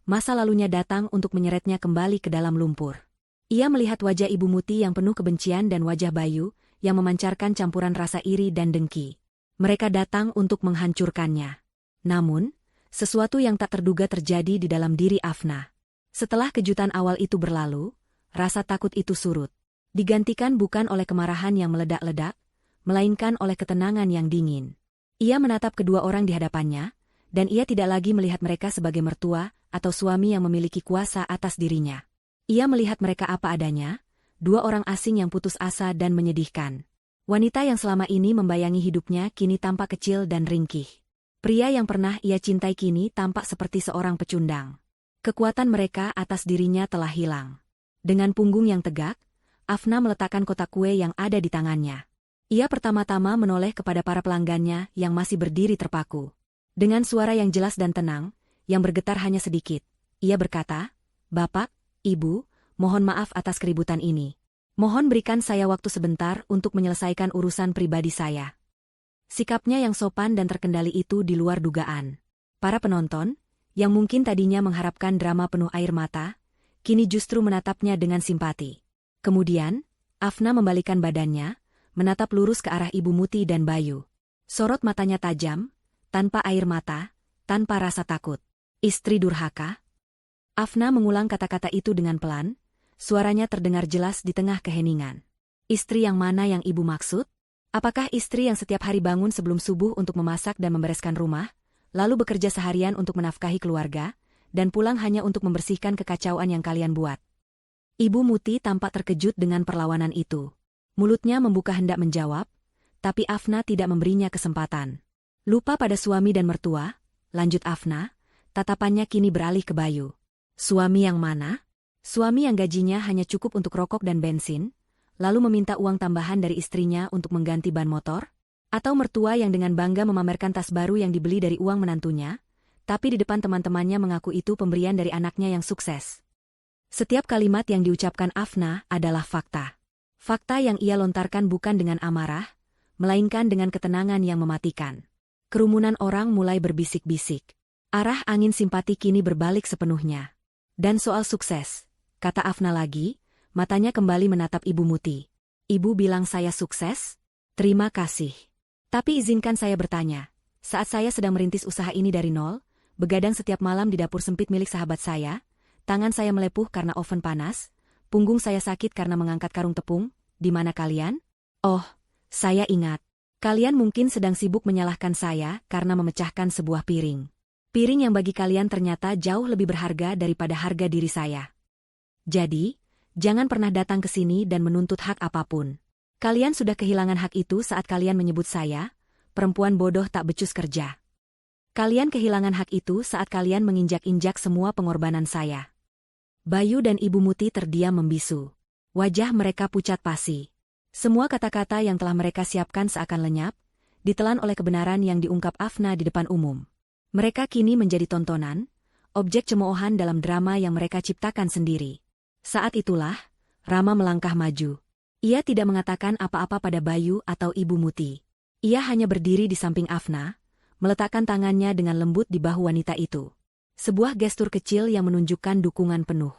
masa lalunya datang untuk menyeretnya kembali ke dalam lumpur. Ia melihat wajah Ibu Muti yang penuh kebencian dan wajah Bayu yang memancarkan campuran rasa iri dan dengki. Mereka datang untuk menghancurkannya. Namun, sesuatu yang tak terduga terjadi di dalam diri Afna. Setelah kejutan awal itu berlalu, rasa takut itu surut. Digantikan bukan oleh kemarahan yang meledak-ledak, melainkan oleh ketenangan yang dingin. Ia menatap kedua orang di hadapannya, dan ia tidak lagi melihat mereka sebagai mertua atau suami yang memiliki kuasa atas dirinya. Ia melihat mereka apa adanya, dua orang asing yang putus asa dan menyedihkan. Wanita yang selama ini membayangi hidupnya kini tampak kecil dan ringkih. Pria yang pernah ia cintai kini tampak seperti seorang pecundang. Kekuatan mereka atas dirinya telah hilang. Dengan punggung yang tegak, Afna meletakkan kotak kue yang ada di tangannya. Ia pertama-tama menoleh kepada para pelanggannya yang masih berdiri terpaku. Dengan suara yang jelas dan tenang, yang bergetar hanya sedikit, ia berkata, "Bapak, Ibu, mohon maaf atas keributan ini. Mohon berikan saya waktu sebentar untuk menyelesaikan urusan pribadi saya." Sikapnya yang sopan dan terkendali itu di luar dugaan. Para penonton, yang mungkin tadinya mengharapkan drama penuh air mata, kini justru menatapnya dengan simpati. Kemudian, Afna membalikkan badannya, menatap lurus ke arah Ibu Muti dan Bayu. Sorot matanya tajam, tanpa air mata, tanpa rasa takut. "Istri durhaka?" Afna mengulang kata-kata itu dengan pelan, suaranya terdengar jelas di tengah keheningan. "Istri yang mana yang Ibu maksud? Apakah istri yang setiap hari bangun sebelum subuh untuk memasak dan membereskan rumah, lalu bekerja seharian untuk menafkahi keluarga, dan pulang hanya untuk membersihkan kekacauan yang kalian buat?" Ibu Muti tampak terkejut dengan perlawanan itu. Mulutnya membuka hendak menjawab, tapi Afna tidak memberinya kesempatan. "Lupa pada suami dan mertua," lanjut Afna, tatapannya kini beralih ke Bayu. "Suami yang mana? Suami yang gajinya hanya cukup untuk rokok dan bensin, lalu meminta uang tambahan dari istrinya untuk mengganti ban motor?" Atau mertua yang dengan bangga memamerkan tas baru yang dibeli dari uang menantunya, tapi di depan teman-temannya mengaku itu pemberian dari anaknya yang sukses. Setiap kalimat yang diucapkan Afna adalah fakta. Fakta yang ia lontarkan bukan dengan amarah, melainkan dengan ketenangan yang mematikan. Kerumunan orang mulai berbisik-bisik. Arah angin simpati kini berbalik sepenuhnya. Dan soal sukses, kata Afna lagi, matanya kembali menatap Ibu Muti. Ibu bilang saya sukses? Terima kasih. Tapi izinkan saya bertanya, saat saya sedang merintis usaha ini dari nol, begadang setiap malam di dapur sempit milik sahabat saya, tangan saya melepuh karena oven panas, punggung saya sakit karena mengangkat karung tepung, di mana kalian? Oh, saya ingat. Kalian mungkin sedang sibuk menyalahkan saya karena memecahkan sebuah piring. Piring yang bagi kalian ternyata jauh lebih berharga daripada harga diri saya. Jadi, jangan pernah datang ke sini dan menuntut hak apapun. Kalian sudah kehilangan hak itu saat kalian menyebut saya, perempuan bodoh tak becus kerja. Kalian kehilangan hak itu saat kalian menginjak-injak semua pengorbanan saya. Bayu dan Ibu Muti terdiam membisu. Wajah mereka pucat pasi. Semua kata-kata yang telah mereka siapkan seakan lenyap, ditelan oleh kebenaran yang diungkap Afna di depan umum. Mereka kini menjadi tontonan, objek cemoohan dalam drama yang mereka ciptakan sendiri. Saat itulah, Rama melangkah maju. Ia tidak mengatakan apa-apa pada Bayu atau Ibu Muti. Ia hanya berdiri di samping Afna, meletakkan tangannya dengan lembut di bahu wanita itu. Sebuah gestur kecil yang menunjukkan dukungan penuh.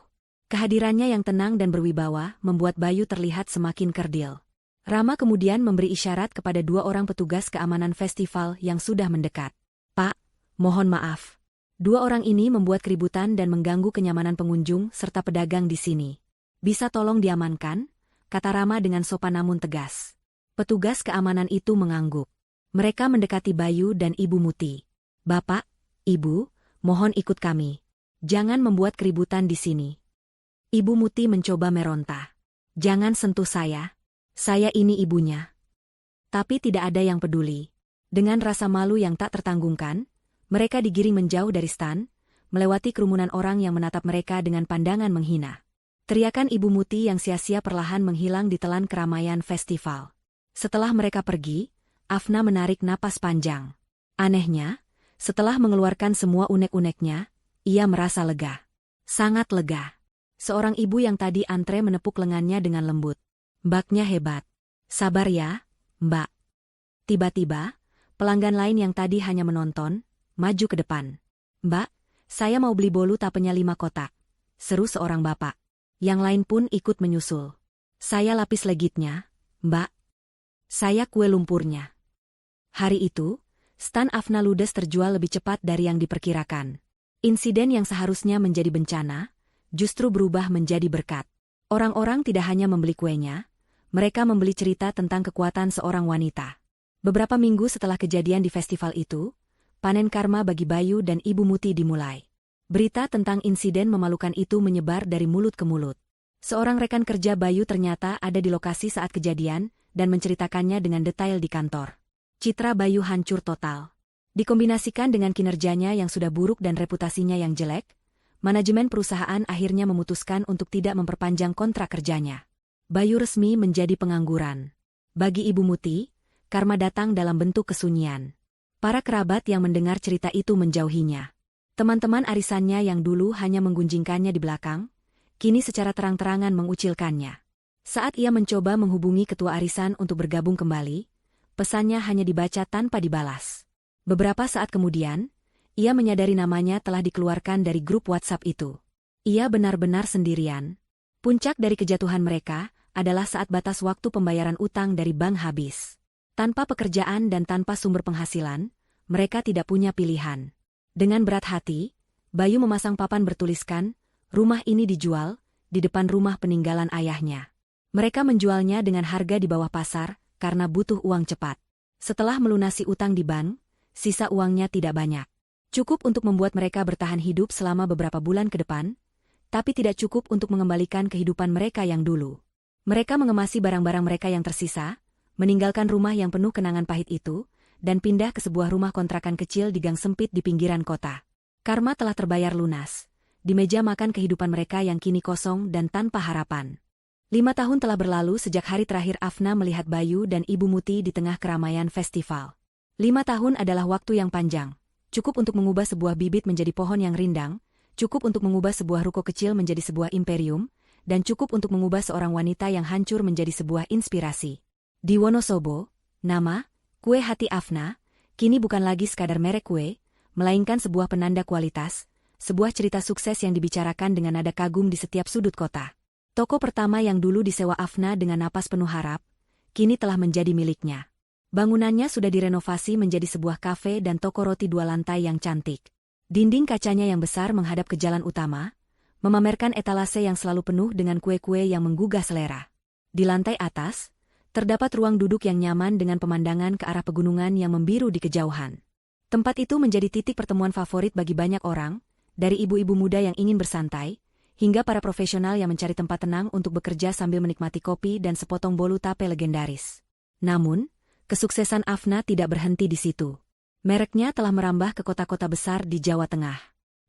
Kehadirannya yang tenang dan berwibawa membuat Bayu terlihat semakin kerdil. Rama kemudian memberi isyarat kepada 2 orang petugas keamanan festival yang sudah mendekat. Pak, mohon maaf. 2 orang ini membuat keributan dan mengganggu kenyamanan pengunjung serta pedagang di sini. Bisa tolong diamankan? Kata Rama dengan sopan namun tegas. Petugas keamanan itu mengangguk. Mereka mendekati Bayu dan Ibu Muti. Bapak, Ibu, mohon ikut kami. Jangan membuat keributan di sini. Ibu Muti mencoba meronta. Jangan sentuh saya. Saya ini ibunya. Tapi tidak ada yang peduli. Dengan rasa malu yang tak tertanggungkan, mereka digiring menjauh dari stan, melewati kerumunan orang yang menatap mereka dengan pandangan menghina. Teriakan Ibu Muti yang sia-sia perlahan menghilang di telan keramaian festival. Setelah mereka pergi, Afna menarik napas panjang. Anehnya, setelah mengeluarkan semua unek-uneknya, ia merasa lega. Sangat lega. Seorang ibu yang tadi antre menepuk lengannya dengan lembut. Mbaknya hebat. Sabar ya, Mbak. Tiba-tiba, pelanggan lain yang tadi hanya menonton, maju ke depan. Mbak, saya mau beli bolu tapenya 5 kotak. Seru seorang bapak. Yang lain pun ikut menyusul. Saya lapis legitnya, Mbak. Saya kue lumpurnya. Hari itu, stan Afna ludes terjual lebih cepat dari yang diperkirakan. Insiden yang seharusnya menjadi bencana, justru berubah menjadi berkat. Orang-orang tidak hanya membeli kuenya, mereka membeli cerita tentang kekuatan seorang wanita. Beberapa minggu setelah kejadian di festival itu, panen karma bagi Bayu dan Ibu Muti dimulai. Berita tentang insiden memalukan itu menyebar dari mulut ke mulut. Seorang rekan kerja Bayu ternyata ada di lokasi saat kejadian dan menceritakannya dengan detail di kantor. Citra Bayu hancur total. Dikombinasikan dengan kinerjanya yang sudah buruk dan reputasinya yang jelek, manajemen perusahaan akhirnya memutuskan untuk tidak memperpanjang kontrak kerjanya. Bayu resmi menjadi pengangguran. Bagi Ibu Muti, karma datang dalam bentuk kesunyian. Para kerabat yang mendengar cerita itu menjauhinya. Teman-teman arisannya yang dulu hanya menggunjingkannya di belakang, kini secara terang-terangan mengucilkannya. Saat ia mencoba menghubungi ketua arisan untuk bergabung kembali, pesannya hanya dibaca tanpa dibalas. Beberapa saat kemudian, ia menyadari namanya telah dikeluarkan dari grup WhatsApp itu. Ia benar-benar sendirian. Puncak dari kejatuhan mereka adalah saat batas waktu pembayaran utang dari bank habis. Tanpa pekerjaan dan tanpa sumber penghasilan, mereka tidak punya pilihan. Dengan berat hati, Bayu memasang papan bertuliskan, rumah ini dijual, di depan rumah peninggalan ayahnya. Mereka menjualnya dengan harga di bawah pasar, karena butuh uang cepat. Setelah melunasi utang di bank, sisa uangnya tidak banyak. Cukup untuk membuat mereka bertahan hidup selama beberapa bulan ke depan, tapi tidak cukup untuk mengembalikan kehidupan mereka yang dulu. Mereka mengemasi barang-barang mereka yang tersisa, meninggalkan rumah yang penuh kenangan pahit itu, dan pindah ke sebuah rumah kontrakan kecil di gang sempit di pinggiran kota. Karma telah terbayar lunas. Di meja makan kehidupan mereka yang kini kosong dan tanpa harapan. 5 tahun telah berlalu sejak hari terakhir Afna melihat Bayu dan Ibu Muti di tengah keramaian festival. 5 tahun adalah waktu yang panjang. Cukup untuk mengubah sebuah bibit menjadi pohon yang rindang, cukup untuk mengubah sebuah ruko kecil menjadi sebuah imperium, dan cukup untuk mengubah seorang wanita yang hancur menjadi sebuah inspirasi. Di Wonosobo, nama, kue hati Afna, kini bukan lagi sekadar merek kue, melainkan sebuah penanda kualitas, sebuah cerita sukses yang dibicarakan dengan nada kagum di setiap sudut kota. Toko pertama yang dulu disewa Afna dengan napas penuh harap, kini telah menjadi miliknya. Bangunannya sudah direnovasi menjadi sebuah kafe dan toko roti 2 lantai yang cantik. Dinding kacanya yang besar menghadap ke jalan utama, memamerkan etalase yang selalu penuh dengan kue-kue yang menggugah selera. Di lantai atas, terdapat ruang duduk yang nyaman dengan pemandangan ke arah pegunungan yang membiru di kejauhan. Tempat itu menjadi titik pertemuan favorit bagi banyak orang, dari ibu-ibu muda yang ingin bersantai, hingga para profesional yang mencari tempat tenang untuk bekerja sambil menikmati kopi dan sepotong bolu tape legendaris. Namun, kesuksesan Afna tidak berhenti di situ. Mereknya telah merambah ke kota-kota besar di Jawa Tengah.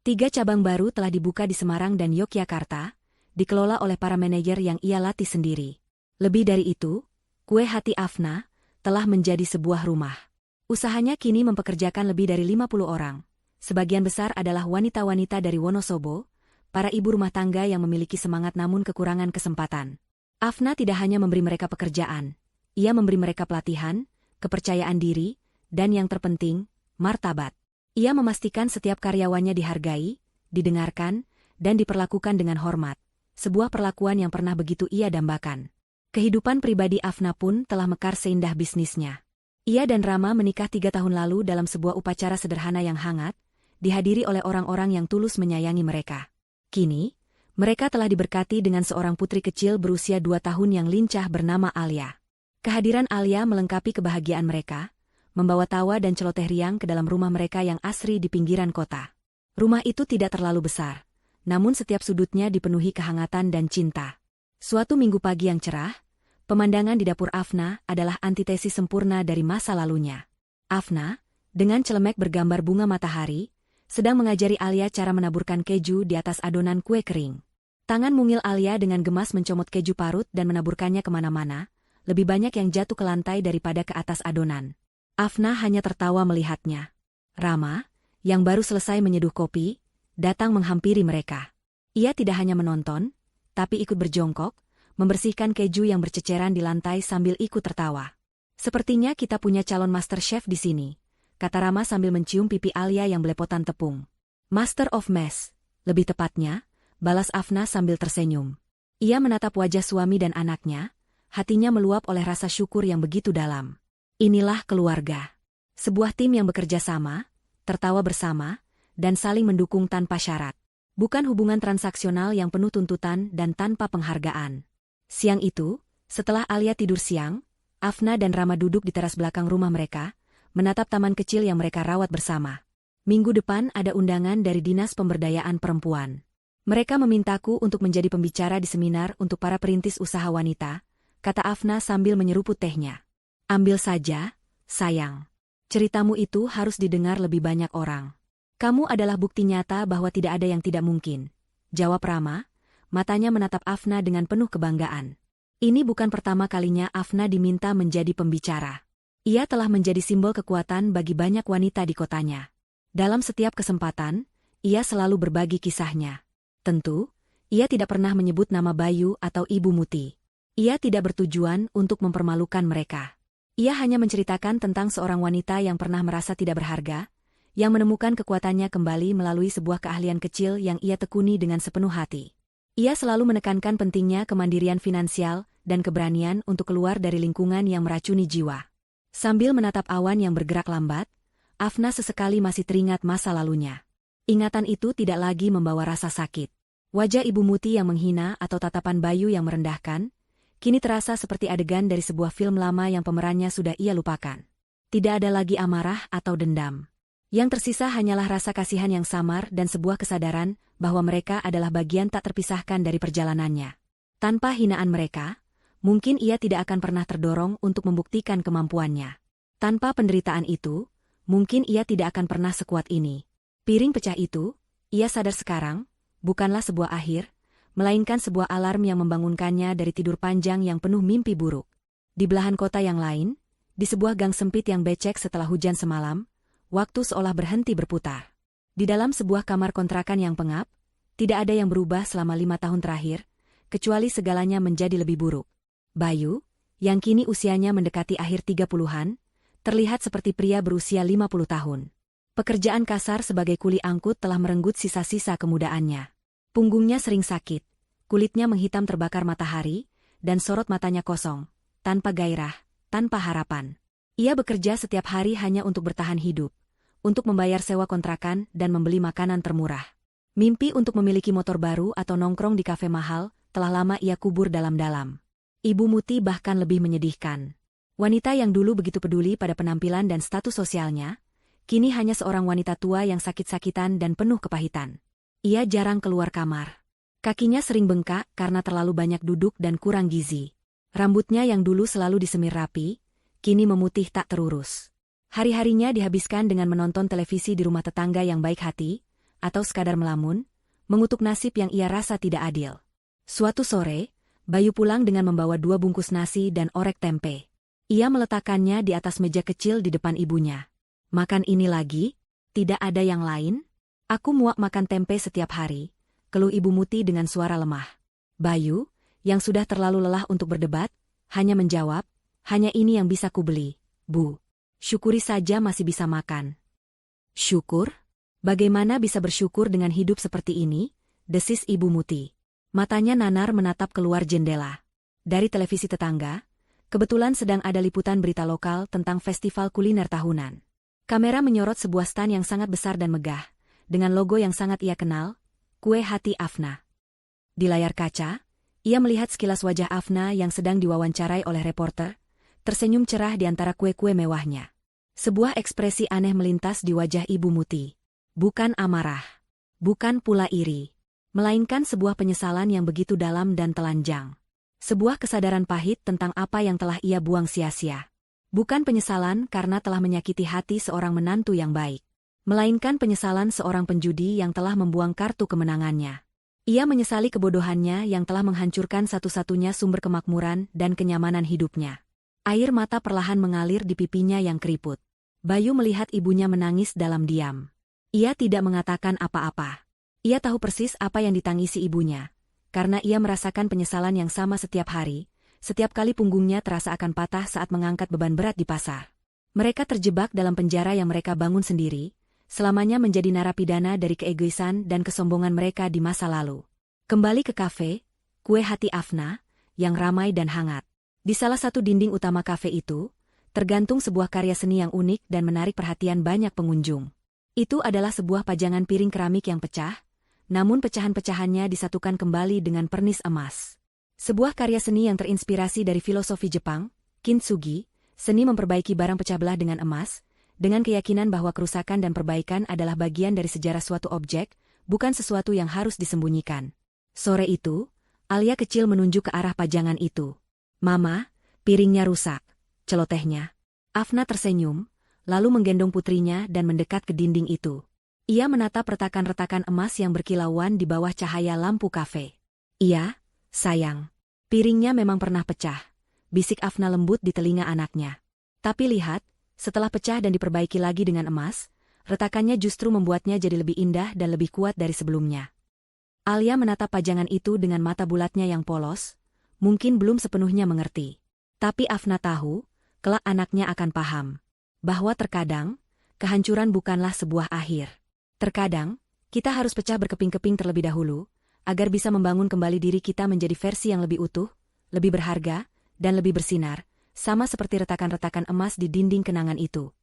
3 cabang baru telah dibuka di Semarang dan Yogyakarta, dikelola oleh para manajer yang ia latih sendiri. Lebih dari itu, kue hati Afna telah menjadi sebuah rumah. Usahanya kini mempekerjakan lebih dari 50 orang. Sebagian besar adalah wanita-wanita dari Wonosobo, para ibu rumah tangga yang memiliki semangat namun kekurangan kesempatan. Afna tidak hanya memberi mereka pekerjaan, ia memberi mereka pelatihan, kepercayaan diri, dan yang terpenting, martabat. Ia memastikan setiap karyawannya dihargai, didengarkan, dan diperlakukan dengan hormat, sebuah perlakuan yang pernah begitu ia dambakan. Kehidupan pribadi Afna pun telah mekar seindah bisnisnya. Ia dan Rama menikah 3 tahun lalu dalam sebuah upacara sederhana yang hangat, dihadiri oleh orang-orang yang tulus menyayangi mereka. Kini, mereka telah diberkati dengan seorang putri kecil berusia 2 tahun yang lincah bernama Alia. Kehadiran Alia melengkapi kebahagiaan mereka, membawa tawa dan celoteh riang ke dalam rumah mereka yang asri di pinggiran kota. Rumah itu tidak terlalu besar, namun setiap sudutnya dipenuhi kehangatan dan cinta. Suatu minggu pagi yang cerah, pemandangan di dapur Afna adalah antitesis sempurna dari masa lalunya. Afna, dengan celemek bergambar bunga matahari, sedang mengajari Alia cara menaburkan keju di atas adonan kue kering. Tangan mungil Alia dengan gemas mencomot keju parut dan menaburkannya kemana-mana, lebih banyak yang jatuh ke lantai daripada ke atas adonan. Afna hanya tertawa melihatnya. Rama, yang baru selesai menyeduh kopi, datang menghampiri mereka. Ia tidak hanya menonton, tapi ikut berjongkok, membersihkan keju yang berceceran di lantai sambil ikut tertawa. Sepertinya kita punya calon master chef di sini, kata Rama sambil mencium pipi Alia yang belepotan tepung. Master of Mess, lebih tepatnya, balas Afna sambil tersenyum. Ia menatap wajah suami dan anaknya, hatinya meluap oleh rasa syukur yang begitu dalam. Inilah keluarga. Sebuah tim yang bekerja sama, tertawa bersama, dan saling mendukung tanpa syarat. Bukan hubungan transaksional yang penuh tuntutan dan tanpa penghargaan. Siang itu, setelah Alia tidur siang, Afna dan Rama duduk di teras belakang rumah mereka, menatap taman kecil yang mereka rawat bersama. Minggu depan ada undangan dari Dinas Pemberdayaan Perempuan. Mereka memintaku untuk menjadi pembicara di seminar untuk para perintis usaha wanita, kata Afna sambil menyeruput tehnya. Ambil saja, sayang. Ceritamu itu harus didengar lebih banyak orang. Kamu adalah bukti nyata bahwa tidak ada yang tidak mungkin, jawab Rama, matanya menatap Afna dengan penuh kebanggaan. Ini bukan pertama kalinya Afna diminta menjadi pembicara. Ia telah menjadi simbol kekuatan bagi banyak wanita di kotanya. Dalam setiap kesempatan, ia selalu berbagi kisahnya. Tentu, ia tidak pernah menyebut nama Bayu atau Ibu Muti. Ia tidak bertujuan untuk mempermalukan mereka. Ia hanya menceritakan tentang seorang wanita yang pernah merasa tidak berharga, yang menemukan kekuatannya kembali melalui sebuah keahlian kecil yang ia tekuni dengan sepenuh hati. Ia selalu menekankan pentingnya kemandirian finansial dan keberanian untuk keluar dari lingkungan yang meracuni jiwa. Sambil menatap awan yang bergerak lambat, Afna sesekali masih teringat masa lalunya. Ingatan itu tidak lagi membawa rasa sakit. Wajah Ibu Muti yang menghina atau tatapan Bayu yang merendahkan, kini terasa seperti adegan dari sebuah film lama yang pemerannya sudah ia lupakan. Tidak ada lagi amarah atau dendam. Yang tersisa hanyalah rasa kasihan yang samar dan sebuah kesadaran bahwa mereka adalah bagian tak terpisahkan dari perjalanannya. Tanpa hinaan mereka, mungkin ia tidak akan pernah terdorong untuk membuktikan kemampuannya. Tanpa penderitaan itu, mungkin ia tidak akan pernah sekuat ini. Piring pecah itu, ia sadar sekarang, bukanlah sebuah akhir, melainkan sebuah alarm yang membangunkannya dari tidur panjang yang penuh mimpi buruk. Di belahan kota yang lain, di sebuah gang sempit yang becek setelah hujan semalam, waktu seolah berhenti berputar. Di dalam sebuah kamar kontrakan yang pengap, tidak ada yang berubah selama 5 tahun terakhir, kecuali segalanya menjadi lebih buruk. Bayu, yang kini usianya mendekati akhir 30-an, terlihat seperti pria berusia 50 tahun. Pekerjaan kasar sebagai kuli angkut telah merenggut sisa-sisa kemudaannya. Punggungnya sering sakit, kulitnya menghitam terbakar matahari, dan sorot matanya kosong, tanpa gairah, tanpa harapan. Ia bekerja setiap hari hanya untuk bertahan hidup, untuk membayar sewa kontrakan dan membeli makanan termurah. Mimpi untuk memiliki motor baru atau nongkrong di kafe mahal telah lama ia kubur dalam-dalam. Ibu Muti bahkan lebih menyedihkan. Wanita yang dulu begitu peduli pada penampilan dan status sosialnya, kini hanya seorang wanita tua yang sakit-sakitan dan penuh kepahitan. Ia jarang keluar kamar. Kakinya sering bengkak karena terlalu banyak duduk dan kurang gizi. Rambutnya yang dulu selalu disemir rapi, kini memutih tak terurus. Hari-harinya dihabiskan dengan menonton televisi di rumah tetangga yang baik hati, atau sekadar melamun, mengutuk nasib yang ia rasa tidak adil. Suatu sore, Bayu pulang dengan membawa 2 bungkus nasi dan orek tempe. Ia meletakkannya di atas meja kecil di depan ibunya. "Makan ini lagi? Tidak ada yang lain?" "Aku muak makan tempe setiap hari," keluh Ibu Muti dengan suara lemah. Bayu, yang sudah terlalu lelah untuk berdebat, hanya menjawab, "Hanya ini yang bisa kubeli, Bu. Syukuri saja masih bisa makan." "Syukur? Bagaimana bisa bersyukur dengan hidup seperti ini?" desis Ibu Muti. Matanya nanar menatap keluar jendela. Dari televisi tetangga, kebetulan sedang ada liputan berita lokal tentang festival kuliner tahunan. Kamera menyorot sebuah stan yang sangat besar dan megah, dengan logo yang sangat ia kenal, Kue Hati Afna. Di layar kaca, ia melihat sekilas wajah Afna yang sedang diwawancarai oleh reporter, tersenyum cerah di antara kue-kue mewahnya. Sebuah ekspresi aneh melintas di wajah Ibu Muti. Bukan amarah, bukan pula iri, melainkan sebuah penyesalan yang begitu dalam dan telanjang. Sebuah kesadaran pahit tentang apa yang telah ia buang sia-sia. Bukan penyesalan karena telah menyakiti hati seorang menantu yang baik, melainkan penyesalan seorang penjudi yang telah membuang kartu kemenangannya. Ia menyesali kebodohannya yang telah menghancurkan satu-satunya sumber kemakmuran dan kenyamanan hidupnya. Air mata perlahan mengalir di pipinya yang keriput. Bayu melihat ibunya menangis dalam diam. Ia tidak mengatakan apa-apa. Ia tahu persis apa yang ditangisi ibunya, karena ia merasakan penyesalan yang sama setiap hari, setiap kali punggungnya terasa akan patah saat mengangkat beban berat di pasar. Mereka terjebak dalam penjara yang mereka bangun sendiri, selamanya menjadi narapidana dari keegoisan dan kesombongan mereka di masa lalu. Kembali ke kafe, Kue Hati Afna, yang ramai dan hangat. Di salah satu dinding utama kafe itu, tergantung sebuah karya seni yang unik dan menarik perhatian banyak pengunjung. Itu adalah sebuah pajangan piring keramik yang pecah, namun pecahan-pecahannya disatukan kembali dengan pernis emas. Sebuah karya seni yang terinspirasi dari filosofi Jepang, kintsugi, seni memperbaiki barang pecah belah dengan emas, dengan keyakinan bahwa kerusakan dan perbaikan adalah bagian dari sejarah suatu objek, bukan sesuatu yang harus disembunyikan. Sore itu, Alia kecil menunjuk ke arah pajangan itu. "Mama, piringnya rusak," celotehnya. Afna tersenyum, lalu menggendong putrinya dan mendekat ke dinding itu. Ia menatap retakan-retakan emas yang berkilauan di bawah cahaya lampu kafe. "Iya, sayang. Piringnya memang pernah pecah," bisik Afna lembut di telinga anaknya. "Tapi lihat, setelah pecah dan diperbaiki lagi dengan emas, retakannya justru membuatnya jadi lebih indah dan lebih kuat dari sebelumnya." Alia menatap pajangan itu dengan mata bulatnya yang polos, mungkin belum sepenuhnya mengerti. Tapi Afna tahu, kelak anaknya akan paham, bahwa terkadang, kehancuran bukanlah sebuah akhir. Terkadang, kita harus pecah berkeping-keping terlebih dahulu, agar bisa membangun kembali diri kita menjadi versi yang lebih utuh, lebih berharga, dan lebih bersinar, sama seperti retakan-retakan emas di dinding kenangan itu.